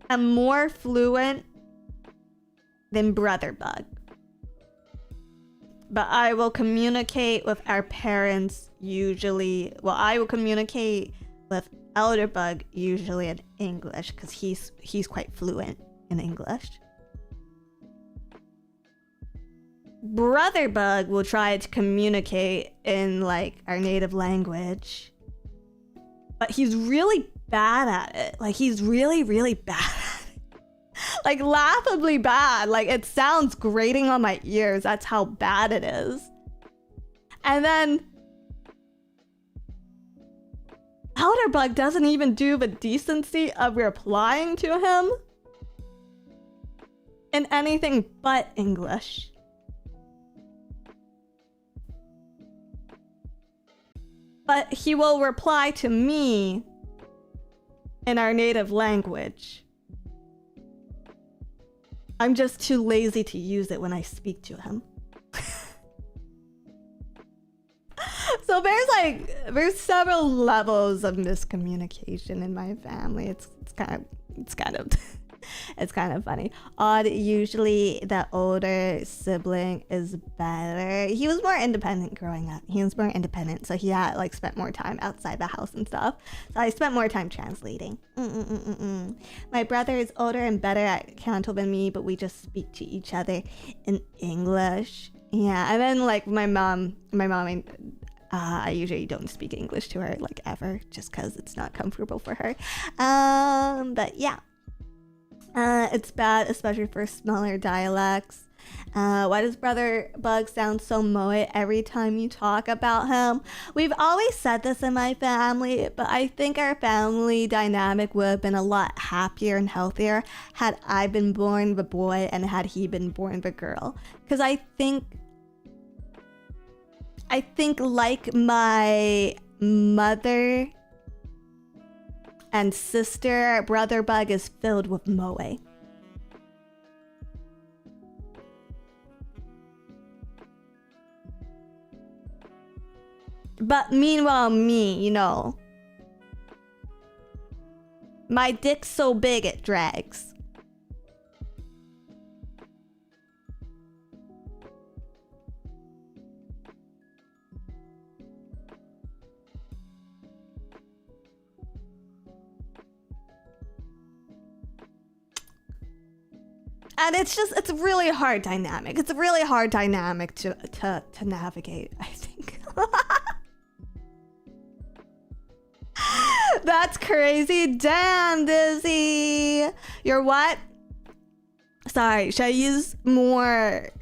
am more fluent than brother bug. But I will communicate with our parents usually. Well, I will communicate with elder bug usually in English because he's quite fluent in English. Brother bug will try to communicate in like our native language, but he's really bad at it. Like he's really, really bad at it. Like laughably bad. Like it sounds grating on my ears. That's how bad it is. And then Elderbug doesn't even do the decency of replying to him in anything but English. But he will reply to me in our native language. I'm just too lazy to use it when I speak to him. So there's several levels of miscommunication in my family. It's kind of funny. Odd, usually the older sibling is better. He was more independent growing up. So he had like spent more time outside the house and stuff. So I spent more time translating. My brother is older and better at Canto than me, but we just speak to each other in English. Yeah, and then like my mom, I usually don't speak English to her like ever, just because it's not comfortable for her. But yeah. It's bad, especially for smaller dialects. Why does Brother Bug sound so moe every time you talk about him? We've always said this in my family, but I think our family dynamic would have been a lot happier and healthier had I been born the boy and had he been born the girl. Because I think like my mother and sister, Brother Bug is filled with moe. But meanwhile, me, you know, my dick's so big it drags. And it's a really hard dynamic. It's a really hard dynamic to navigate, I think. That's crazy. Damn, Dizzy. You're what? Sorry, should I use more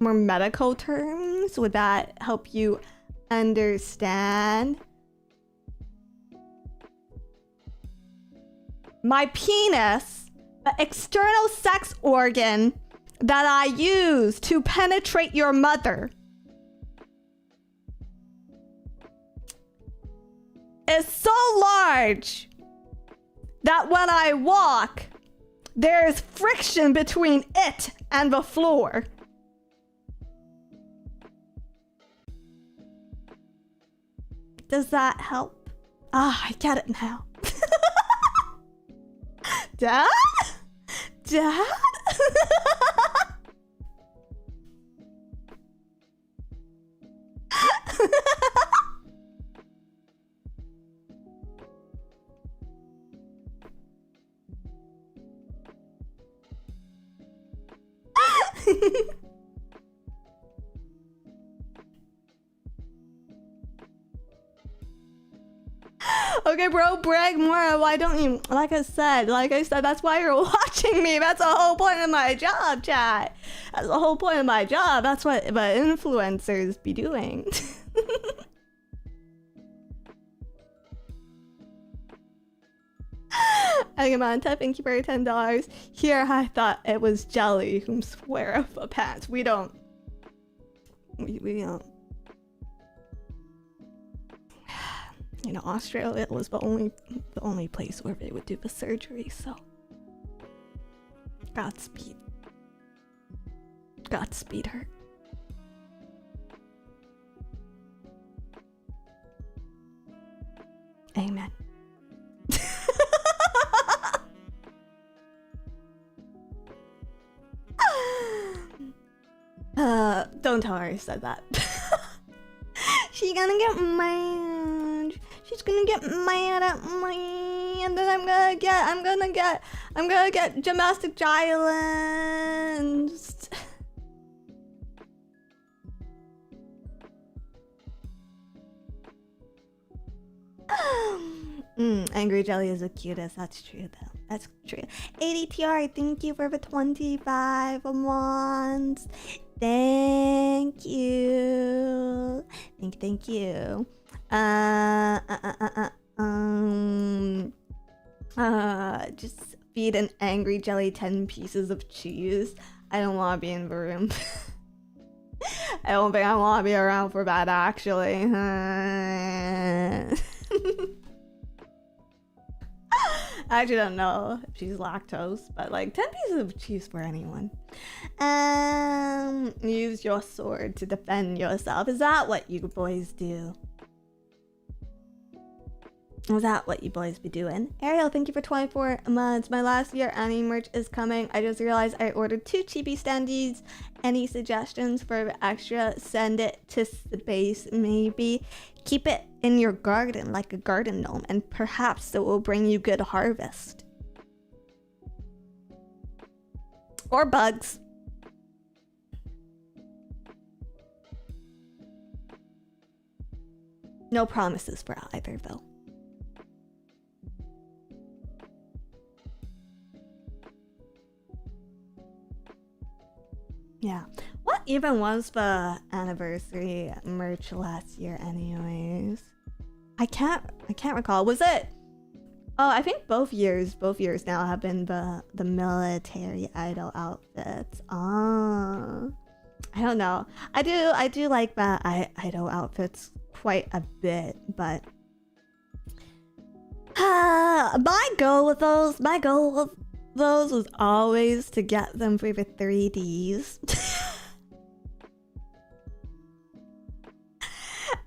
medical terms? Would that help you understand? My penis, the external sex organ that I use to penetrate your mother, is so large that when I walk, there's friction between it and the floor. Does that help? Ah, I get it now. Dad? Dad? Okay, bro, brag more. Why don't you? Like I said, that's why you're watching me. That's the whole point of my job, chat. That's the whole point of my job. That's what the influencers be doing. Agamanta, thank you for your $10. Here, I thought it was Jelly whom swear off the pants. We don't. We don't. You know, Australia was the only place where they would do the surgery, so Godspeed. Godspeed her. Amen. Don't tell her I said that. She's gonna get mad. She's gonna get mad at me, and then I'm gonna get domestic violence. Angry Jelly is the cutest. That's true, though. That's true. ADTR, thank you for the 25 months. Thank you. Thank you. Just feed an Angry Jelly 10 pieces of cheese. I don't want to be in the room. I don't think I want to be around for that, actually. I actually don't know if she's lactose, but like 10 pieces of cheese for anyone. Use your sword to defend yourself. Is that what you boys do? Is that what you boys be doing? Ariel, thank you for 24 months. My last year anime merch is coming. I just realized I ordered 2 chibi standees. Any suggestions for extra? Send it to space, maybe. Keep it in your garden like a garden gnome, and perhaps it will bring you good harvest. Or bugs. No promises for either, though. Yeah. What even was the anniversary merch last year anyways? I can't recall. Was it? Oh, I think both years now have been the military idol outfits. I don't know. I do like the idol outfits quite a bit, but my goal with those was always to get them for the 3Ds.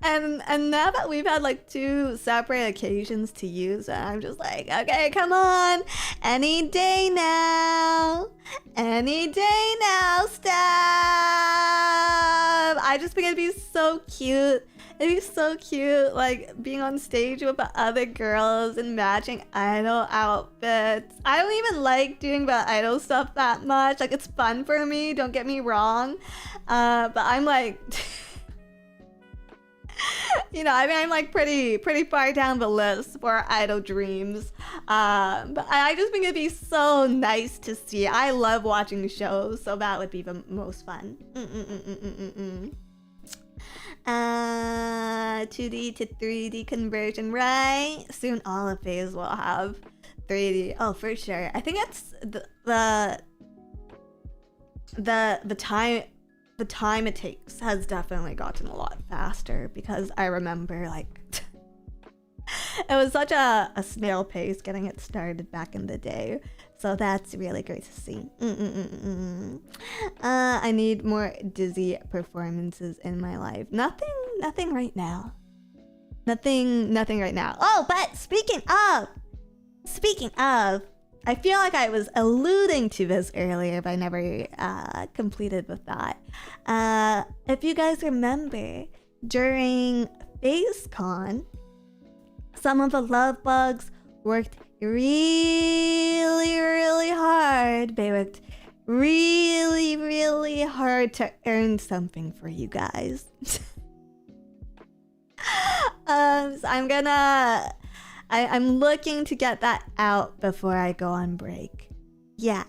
and now that we've had like 2 separate occasions to use it, I'm just like, okay, come on. Any day now, Steph. I just think it'd be so cute. It'd be so cute, like, being on stage with the other girls and matching idol outfits. I don't even like doing the idol stuff that much. Like, it's fun for me, don't get me wrong. But I'm like... you know, I mean, I'm like pretty far down the list for idol dreams. But I just think it'd be so nice to see. I love watching shows, so that would be the most fun. 2D to 3D conversion, right? Soon all of these will have 3D. Oh, for sure. I think it's the time it takes has definitely gotten a lot faster, because I remember like it was such a snail pace getting it started back in the day. So that's really great to see. I need more Dizzy performances in my life. Nothing right now. Nothing right now. Oh, but speaking of, I feel like I was alluding to this earlier, but I never completed with that. If you guys remember, during FaceCon, some of the love bugs worked really hard. They worked really hard to earn something for you guys. So I'm looking to get that out before I go on break. Yeah.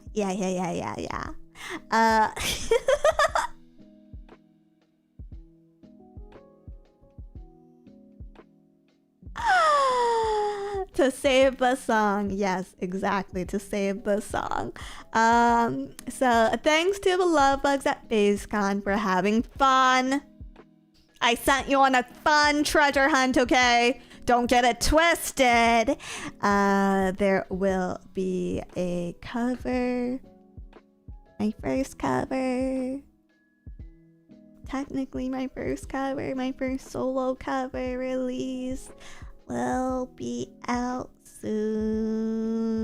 To save the song. Yes, exactly, to save the song. So thanks to the love bugs at FaceCon for having fun. I sent you on a fun treasure hunt, okay? Don't get it twisted. There will be a cover. My first cover. Technically my first cover, my first solo cover release will be out soon.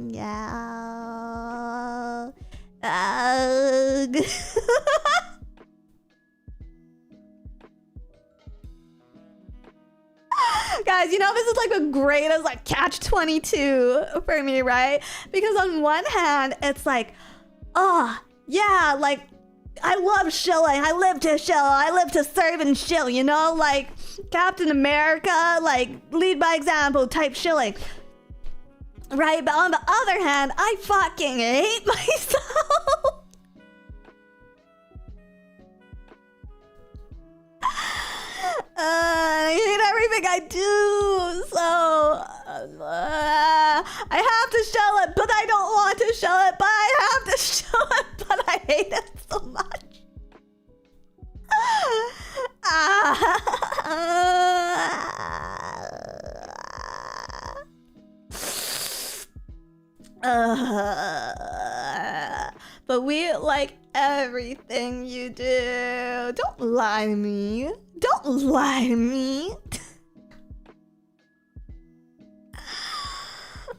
Yeah. guys, you know, this is like the greatest like catch-22 for me, right? Because on one hand, it's like, oh, yeah, like, I love shilling. I live to shill. I live to serve and shill, you know? Like, Captain America, like, lead by example type shilling. Right? But on the other hand, I fucking hate myself. I hate everything I do, so I have to shell it, but I don't want to shell it, but I have to shell it, but I hate it so much. But we like everything you do. Don't lie to me. Don't lie to me.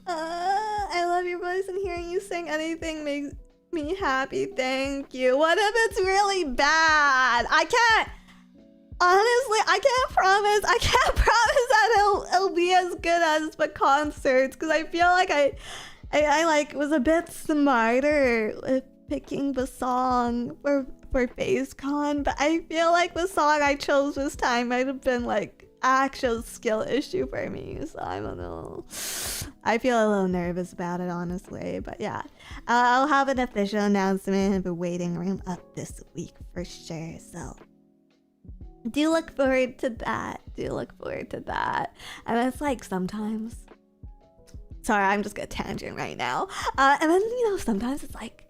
I love your voice, and hearing you sing anything makes me happy. Thank you. What if it's really bad? I can't. Honestly, I can't promise that it'll be as good as the concerts, because I feel like I like was a bit smarter with picking the song for FaceCon, but I feel like the song I chose this time might have been like actual skill issue for me, so I don't know. I feel a little nervous about it, honestly, but yeah. I'll have an official announcement of the waiting room up this week for sure, so do look forward to that. And it's like sometimes, sorry, I'm just gonna tangent right now. And then, you know, sometimes it's like,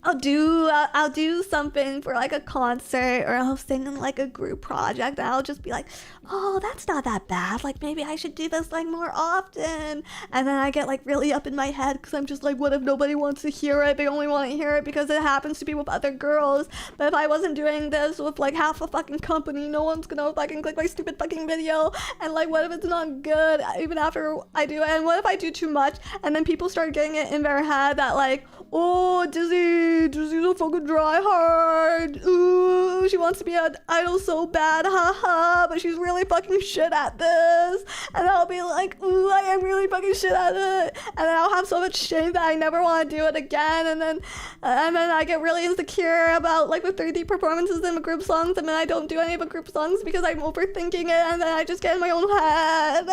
I'll do something for like a concert, or I'll sing in like a group project, and I'll just be like, oh, that's not that bad. Like, maybe I should do this like more often. And then I get like really up in my head, because I'm just like, what if nobody wants to hear it? They only want to hear it because it happens to be with other girls. But if I wasn't doing this with like half a fucking company, no one's gonna fucking click my stupid fucking video. And like, what if it's not good even after I do it? And what if I do too much, and then people start getting it in their head that like, oh, Dizzy's a fucking try hard. Ooh, she wants to be an idol so bad, haha, but she's really fucking shit at this. And I'll be like, ooh, I am really fucking shit at it. And then I'll have so much shame that I never want to do it again. And then I get really insecure about like the 3D performances in the group songs, and then I don't do any of the group songs because I'm overthinking it, and then I just get in my own head.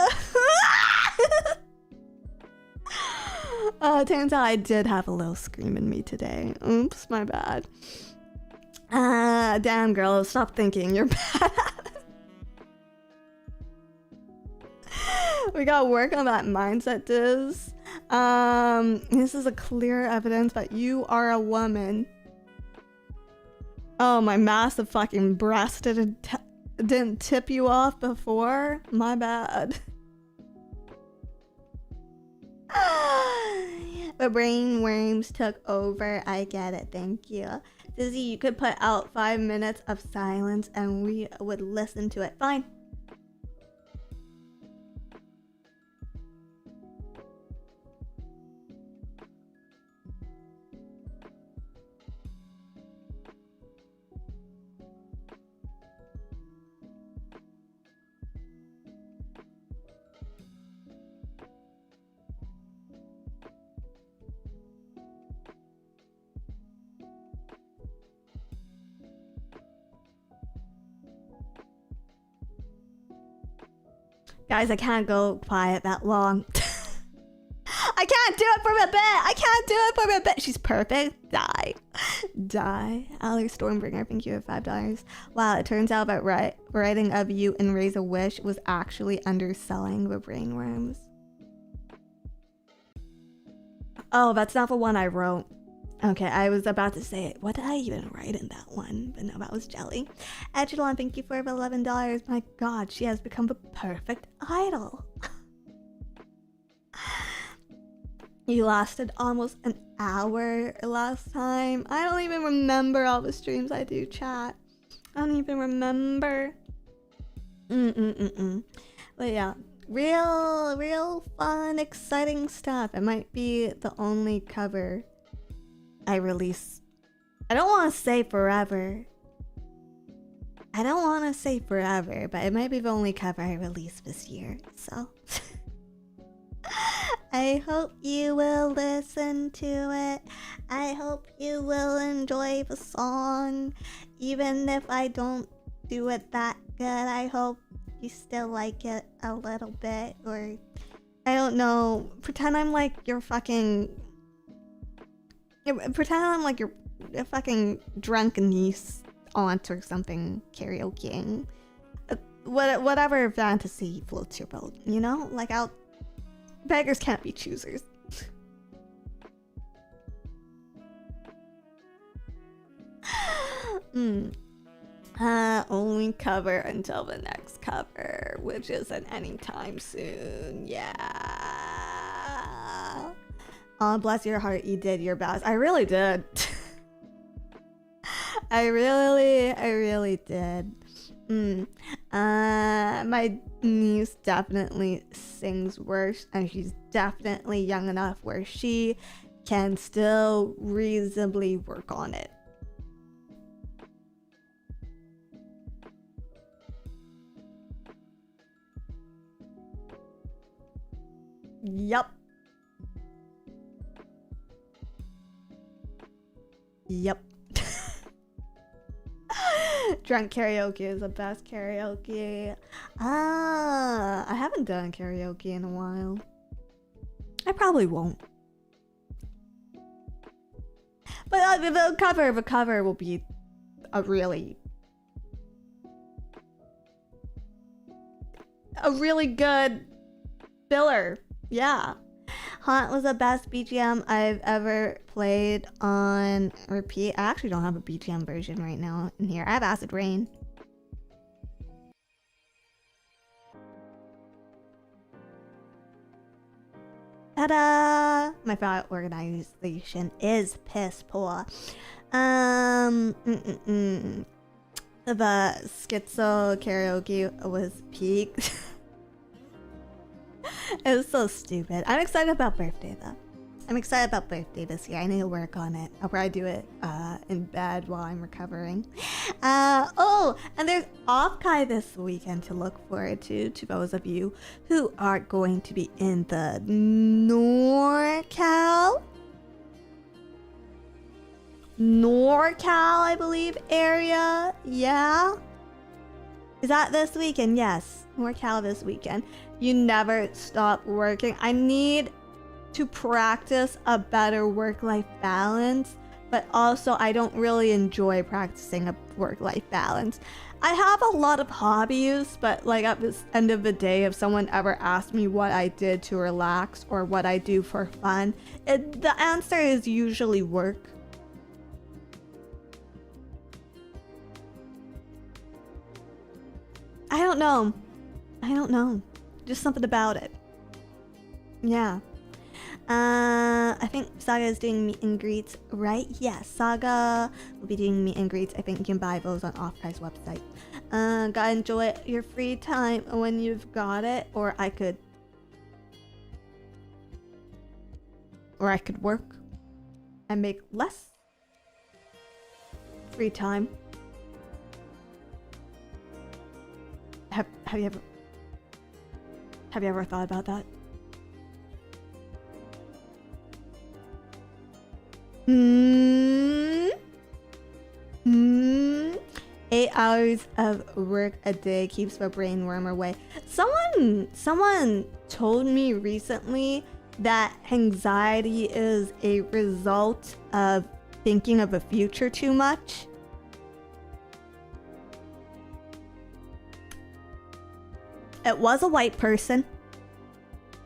Turns out I did have a little scream in me today. Oops, my bad. Damn, girl, stop thinking. You're bad. We gotta work on that mindset, Diz. This is a clear evidence that you are a woman. Oh, my massive fucking breast didn't tip you off before? My bad. The brain worms took over. I get it. Thank you. Dizzy, you could put out 5 minutes of silence and we would listen to it. Fine. Guys, I can't go quiet that long. I can't do it for a bit. She's perfect. Die. Alex Stormbringer, thank you for $5. Wow, it turns out that writing of you in Raise a Wish was actually underselling the brainworms. Oh, that's not the one I wrote. Okay, I was about to say, what did I even write in that one? But no, that was Jelly. Edgelon, thank you for $11. My god, she has become the perfect idol. You lasted almost an hour last time. I don't even remember all the streams I do, chat. I don't even remember. But yeah, real fun, exciting stuff. It might be the only cover I release. I don't want to say forever. I don't want to say forever, but it might be the only cover I release this year. So I hope you will listen to it. I hope you will enjoy the song. Even if I don't do it that good, I hope you still like it a little bit. Or, I don't know, pretend I'm like your fucking... Pretend I'm like your fucking drunk niece aunt or something karaokeing. Whatever fantasy floats your boat, you know? Like, beggars can't be choosers. Only cover until the next cover, which isn't anytime soon. Yeah. Oh, bless your heart, you did your best. I really did. I really did. My niece definitely sings worse, and she's definitely young enough where she can still reasonably work on it. Yup. Yep. Drunk karaoke is the best karaoke. I haven't done karaoke in a while. I probably won't. But the cover will be a really good filler. Yeah. Haunt was the best BGM I've ever played on repeat. I actually don't have a BGM version right now in here. I have Acid Rain. Ta-da! My favorite organization is piss poor. The schizo karaoke was peak. It was so stupid. I'm excited about birthday though. I'm excited about birthday this year. I need to work on it. I'll probably do it in bed while I'm recovering. Oh, and there's Off-Kai this weekend to look forward to those of you who are going to be in the NorCal, I believe, area. Yeah. Is that this weekend? Yes. NorCal this weekend. You never stop working. I need to practice a better work-life balance, but also I don't really enjoy practicing a work-life balance. I have a lot of hobbies, but like at the end of the day, if someone ever asked me what I did to relax or what I do for fun, the answer is usually work. I don't know. Just something about it. Yeah. I think Saga is doing meet and greets, right? Yes, Saga will be doing meet and greets. I think you can buy those on Off-Kai's website. Gotta enjoy your free time when you've got it, or I could work and make less free time. Have you ever thought about that? 8 hours of work a day keeps the brain worm away. Someone told me recently that anxiety is a result of thinking of the future too much. It was a white person.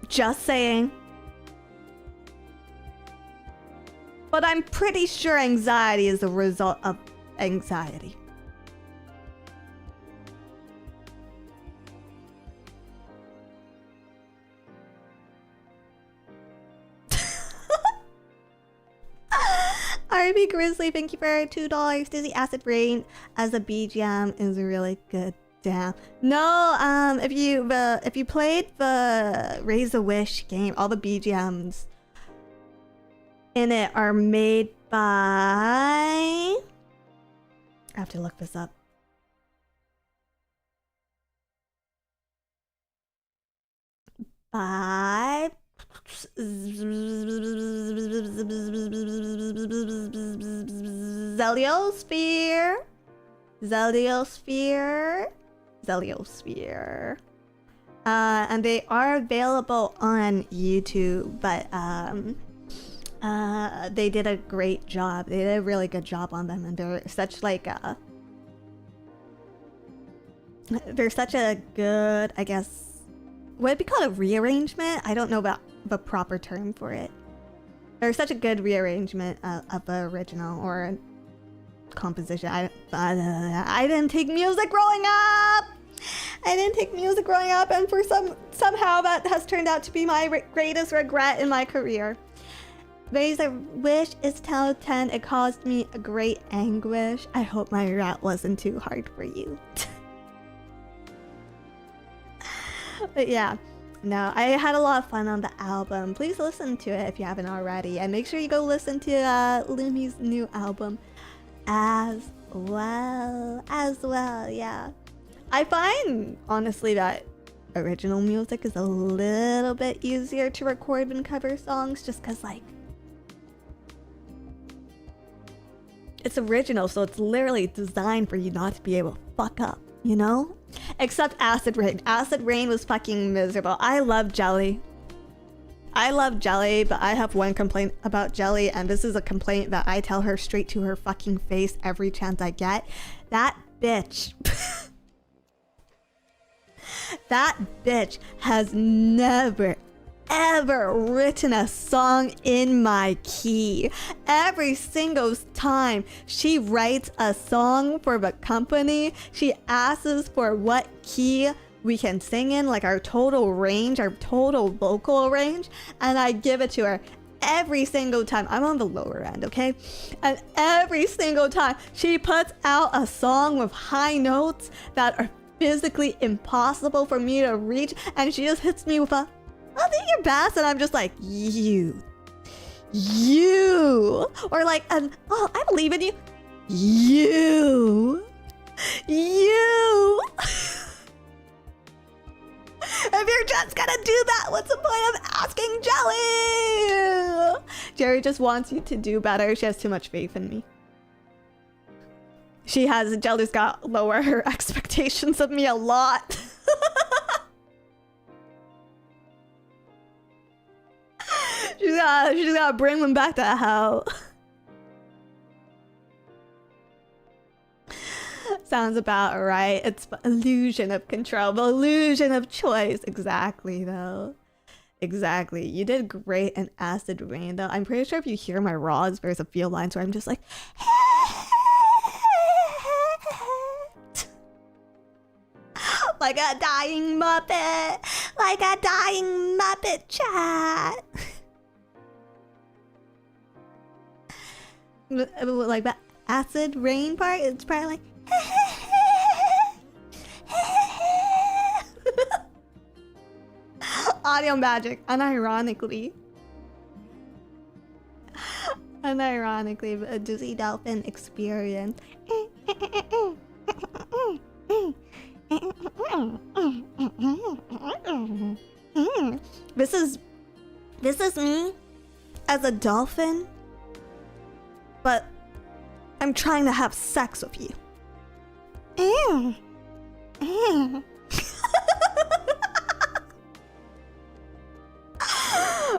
Just saying. But I'm pretty sure anxiety is a result of anxiety. RB Grizzly, thank you for $2. Dizzy Acid Rain as a BGM is really good. Damn. No, if you played the Raise a Wish game, all the BGMs in it are made by... I have to look this up. 5 Zeliosphere. And they are available on YouTube, but they did a great job. They did a really good job on them, and they're such like they're such a good, I guess, would it be called a rearrangement? I don't know about the proper term for it. They're such a good rearrangement of the original or composition. I didn't take music growing up. And for somehow that has turned out to be my greatest regret in my career. Raise a wish is 10 out of 10. It caused me a great anguish. I hope my rat wasn't too hard for you. But yeah, no, I had a lot of fun on the album. Please listen to it if you haven't already, and make sure you go listen to Lumi's new album as well. Yeah, I find honestly that original music is a little bit easier to record than cover songs, just because like it's original, so it's literally designed for you not to be able to fuck up, you know? Except Acid Rain. Acid Rain was fucking miserable. I love Jelly, but I have one complaint about Jelly, and this is a complaint that I tell her straight to her fucking face every chance I get. That bitch. That bitch has never ever written a song in my key. Every single time she writes a song for the company, she asks for what key we can sing in, like our total range, our total vocal range, and I give it to her. Every single time. I'm on the lower end, okay? And every single time she puts out a song with high notes that are physically impossible for me to reach, and she just hits me with a I'll do your best, and I'm just like, you, or like, oh, I believe in you, you. If you're just gonna do that, what's the point of asking Jelly? Jerry just wants you to do better. She has too much faith in me. Jelly's got lower her expectations of me a lot. She's gotta bring them back to hell. Sounds about right. It's the illusion of control, the illusion of choice. Exactly, though. Exactly. You did great in Acid Rain, though. I'm pretty sure if you hear my raws, there's a few lines where I'm just like, like a dying Muppet, chat. Like that Acid Rain part, it's probably like audio magic, unironically, a Dizzy Dolphin experience. This is me as a dolphin, but I'm trying to have sex with you.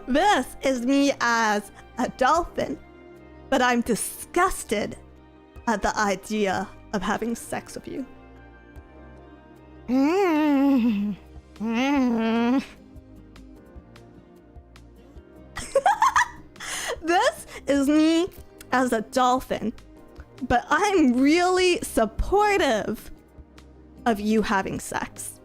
This is me as a dolphin, but I'm disgusted at the idea of having sex with you. This is me as a dolphin, but I'm really supportive of you having sex.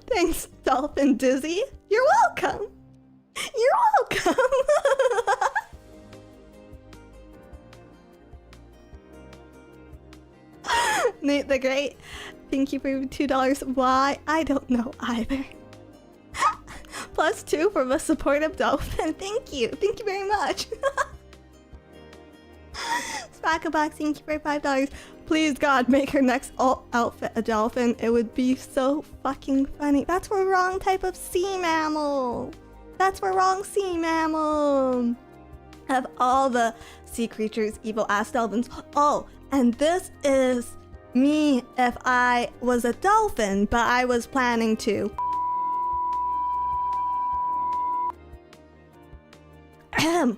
Thanks, Dolphin Dizzy. You're welcome. You're welcome. Nate the Great, thank you for $2. Why? I don't know either. +2 from a supportive dolphin. Thank you. Thank you very much. Spackabox, thank you for $5. Please, God, make her next outfit a dolphin. It would be so fucking funny. That's for wrong type of sea mammal. That's for wrong sea mammal. Of all the sea creatures, evil ass dolphins. Oh, and this is me if I was a dolphin, but I was planning to. Ahem.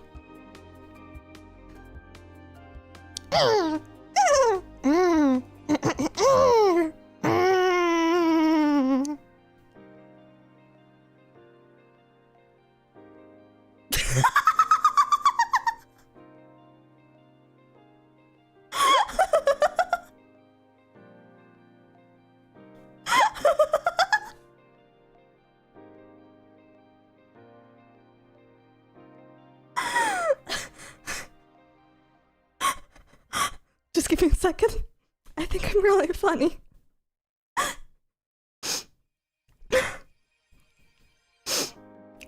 Just give me a second. I think I'm really funny.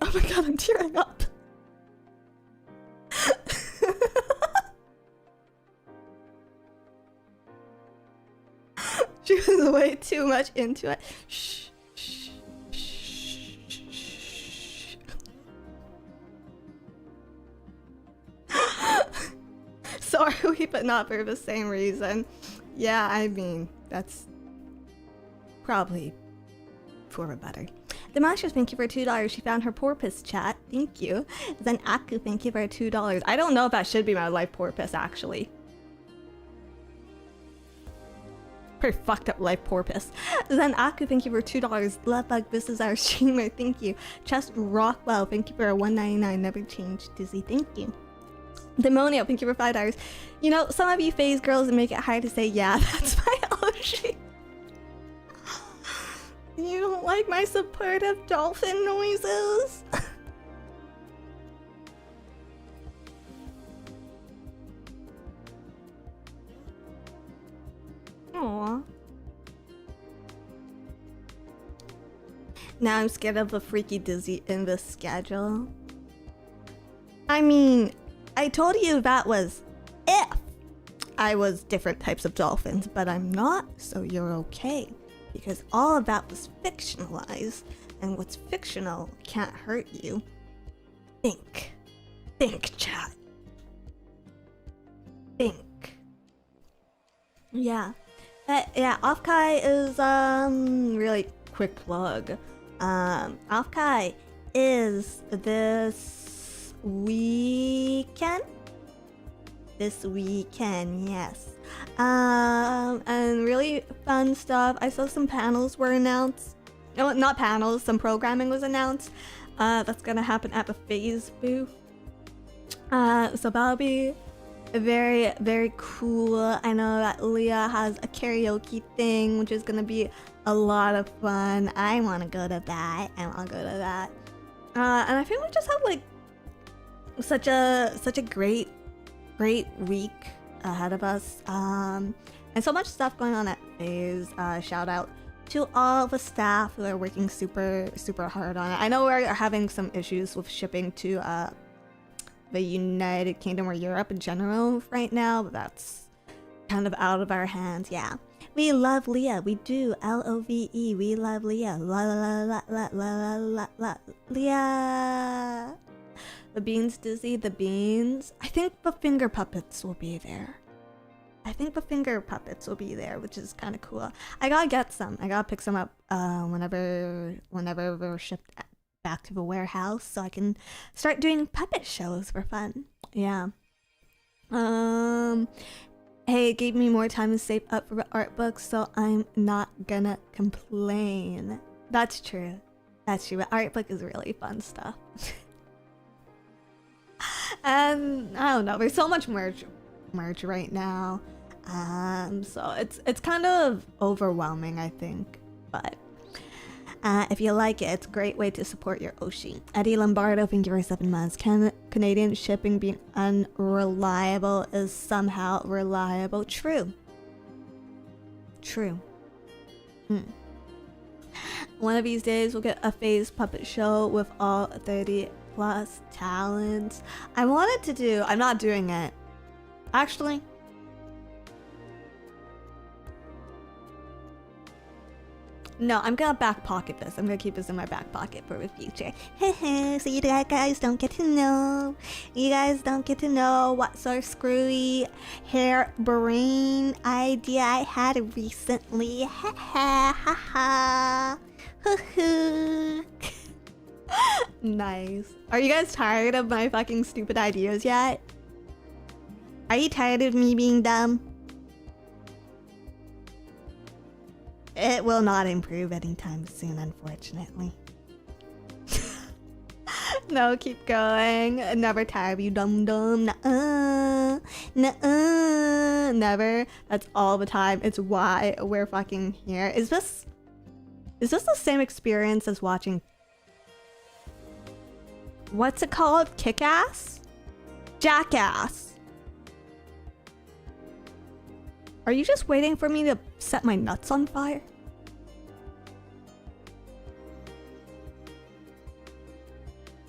Oh my god, I'm tearing up. She was way too much into it. Shh, shh, shh, shh. Sorry, but not for the same reason. Yeah, I mean, that's probably for a better. The Masters, thank you for $2. She found her porpoise chat. Thank you. Then Aku, thank you for $2. I don't know if that should be my life porpoise, actually. Pretty fucked up life porpoise. Then Aku, thank you for $2. Lovebug, this is our streamer. Thank you. Chest Rockwell, thank you for a $1.99. Never changed. Dizzy, thank you. Demonio, thank you for $5. You know, some of you phase girls make it hard to say, yeah, that's my Oshi. You don't like my supportive dolphin noises? Aww. Now I'm scared of the freaky Dizzy in the schedule. I mean, I told you that was if I was different types of dolphins, but I'm not, so you're okay. Because all of that was fictionalized, and what's fictional can't hurt you. Think. Think, chat. Think. Yeah. Yeah, Offkai is, really quick plug. Offkai is this weekend? This weekend, yes. And really fun stuff. I saw some panels were announced. No, not panels, some programming was announced. That's gonna happen at the Phase booth. So that'll be very, very cool. I know that Leah has a karaoke thing, which is gonna be a lot of fun. I wanna go to that. And I feel we just have like such a great week ahead of us, and so much stuff going on at Phase. Shout out to all the staff who are working super hard on it. I know we're having some issues with shipping to the United Kingdom or Europe in general right now, but that's kind of out of our hands. Yeah, we love Leah. We do. Love. We love Leah. La Leah. The beans, Dizzy, the beans. I think the finger puppets will be there. Which is kind of cool. I gotta get some. I gotta pick some up whenever we're shipped back to the warehouse, so I can start doing puppet shows for fun. Yeah. Hey, it gave me more time to save up for the art books, so I'm not gonna complain. That's true. The art book is really fun stuff. And I don't know, there's so much merch right now, so it's kind of overwhelming, I think, but if you like it, it's a great way to support your Oshi. Eddie Lombardo, thank you for 7 months. Canadian shipping being unreliable is somehow reliable. True. One of these days we'll get a phase puppet show with all 30 plus talents. I wanted to do, I'm not doing it. Actually, no, I'm gonna back pocket this. I'm gonna keep this in my back pocket for the future. So you guys don't get to know. You guys don't get to know what sort of screwy hair brain idea I had recently. Ha ha ha ha. Hoo hoo. Nice. Are you guys tired of my fucking stupid ideas yet? Are you tired of me being dumb? It will not improve anytime soon, unfortunately. No, keep going. Never tire of you, dum-dum. Nuh-uh. Nuh-uh. Never. That's all the time. It's why we're fucking here. Is this the same experience as watching... What's it called? Kick-Ass? Jackass. Are you just waiting for me to set my nuts on fire?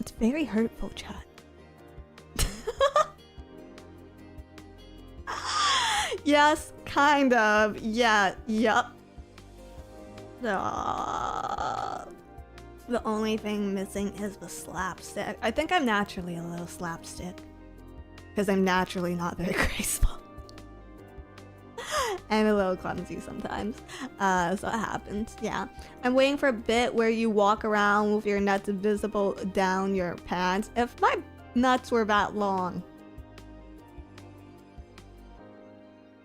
It's very hurtful, chat. Yes, kind of. Yeah, yep. The only thing missing is the slapstick. I think I'm naturally a little slapstick. Because I'm naturally not very graceful. I'm a little clumsy sometimes, so it happens. Yeah, I'm waiting for a bit where you walk around with your nuts visible down your pants. If my nuts were that long,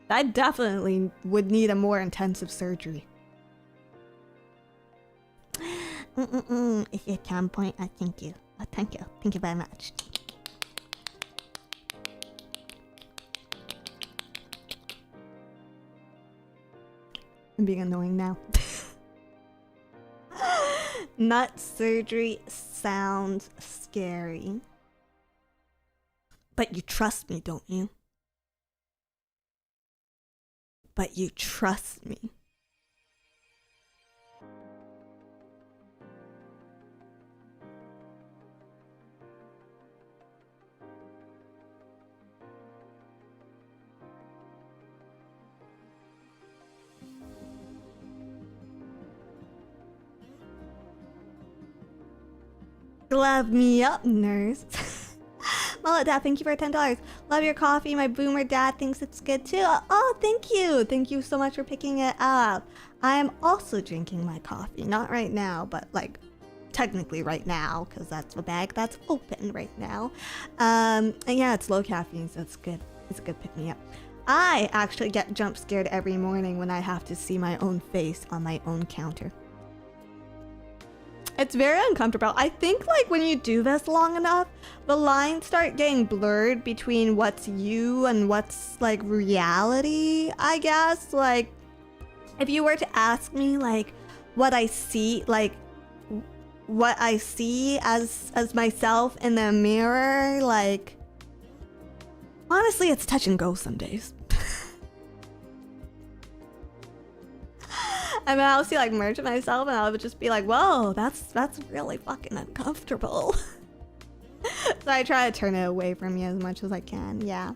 I definitely would need a more intensive surgery. If you can point, I thank you. Thank you very much. I'm being annoying now. Nut surgery sounds scary. But you trust me, don't you? But you trust me. Love me up, nurse. Mullet Dad, thank you for $10. Love your coffee. My boomer dad thinks it's good too. Oh, thank you. Thank you so much for picking it up. I am also drinking my coffee. Not right now, but like technically right now, because that's the bag that's open right now. And yeah, it's low caffeine, so it's good. It's a good pick me up. I actually get jump scared every morning when I have to see my own face on my own counter. It's very uncomfortable. I think like when you do this long enough, the lines start getting blurred between what's you and what's like reality, I guess. Like if you were to ask me like what I see, like what I see as myself in the mirror, like honestly, it's touch and go some days. I mean, I'll see like merch of myself and I would just be like, whoa, that's really fucking uncomfortable. So I try to turn it away from you as much as I can. Yeah.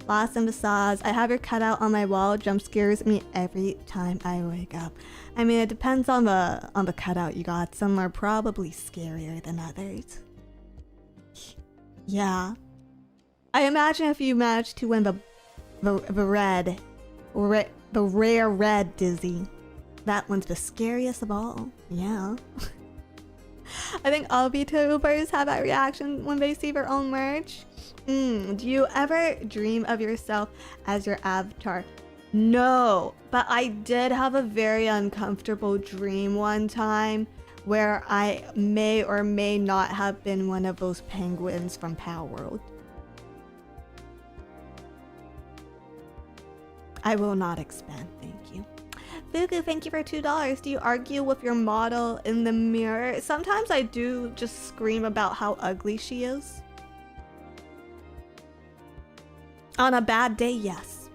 Lost in the sauce. I have your cutout on my wall. Jump scares me every time I wake up. I mean, it depends on the cutout you got. Some are probably scarier than others. Yeah. I imagine if you managed to win the rare red Dizzy. That one's the scariest of all. Yeah. I think all VTubers have that reaction when they see their own merch. Do you ever dream of yourself as your avatar? No, but I did have a very uncomfortable dream one time where I may or may not have been one of those penguins from Power World. I will not expand, thank you. Fugu, thank you for $2. Do you argue with your model in the mirror? Sometimes I do just scream about how ugly she is. On a bad day, yes.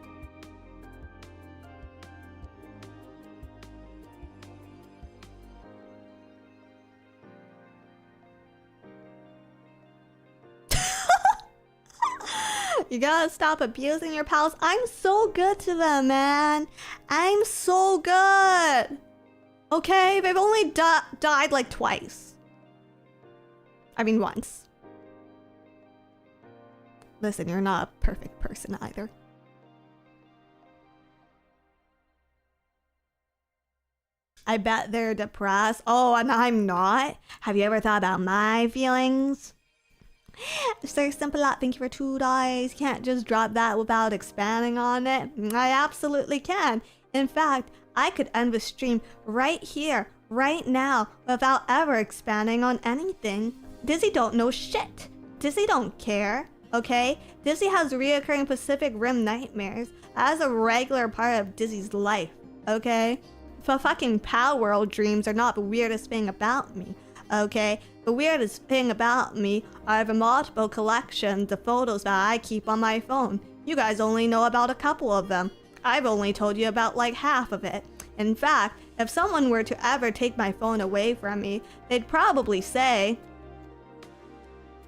You gotta stop abusing your pals. I'm so good to them, man. I'm so good. Okay, they've only died like twice. I mean, once. Listen, you're not a perfect person either. I bet they're depressed. Oh, and I'm not. Have you ever thought about my feelings? Sir Simplot, thank you for $2. You can't just drop that without expanding on it. I absolutely can. In fact, I could end the stream right here, right now, without ever expanding on anything. Dizzy don't know shit. Dizzy don't care, okay? Dizzy has reoccurring Pacific Rim nightmares. That's a regular part of Dizzy's life, okay? The fucking Pow World dreams are not the weirdest thing about me, okay? The weirdest thing about me are the multiple collections of photos that I keep on my phone. You guys only know about a couple of them. I've only told you about like half of it. In fact, if someone were to ever take my phone away from me, they'd probably say,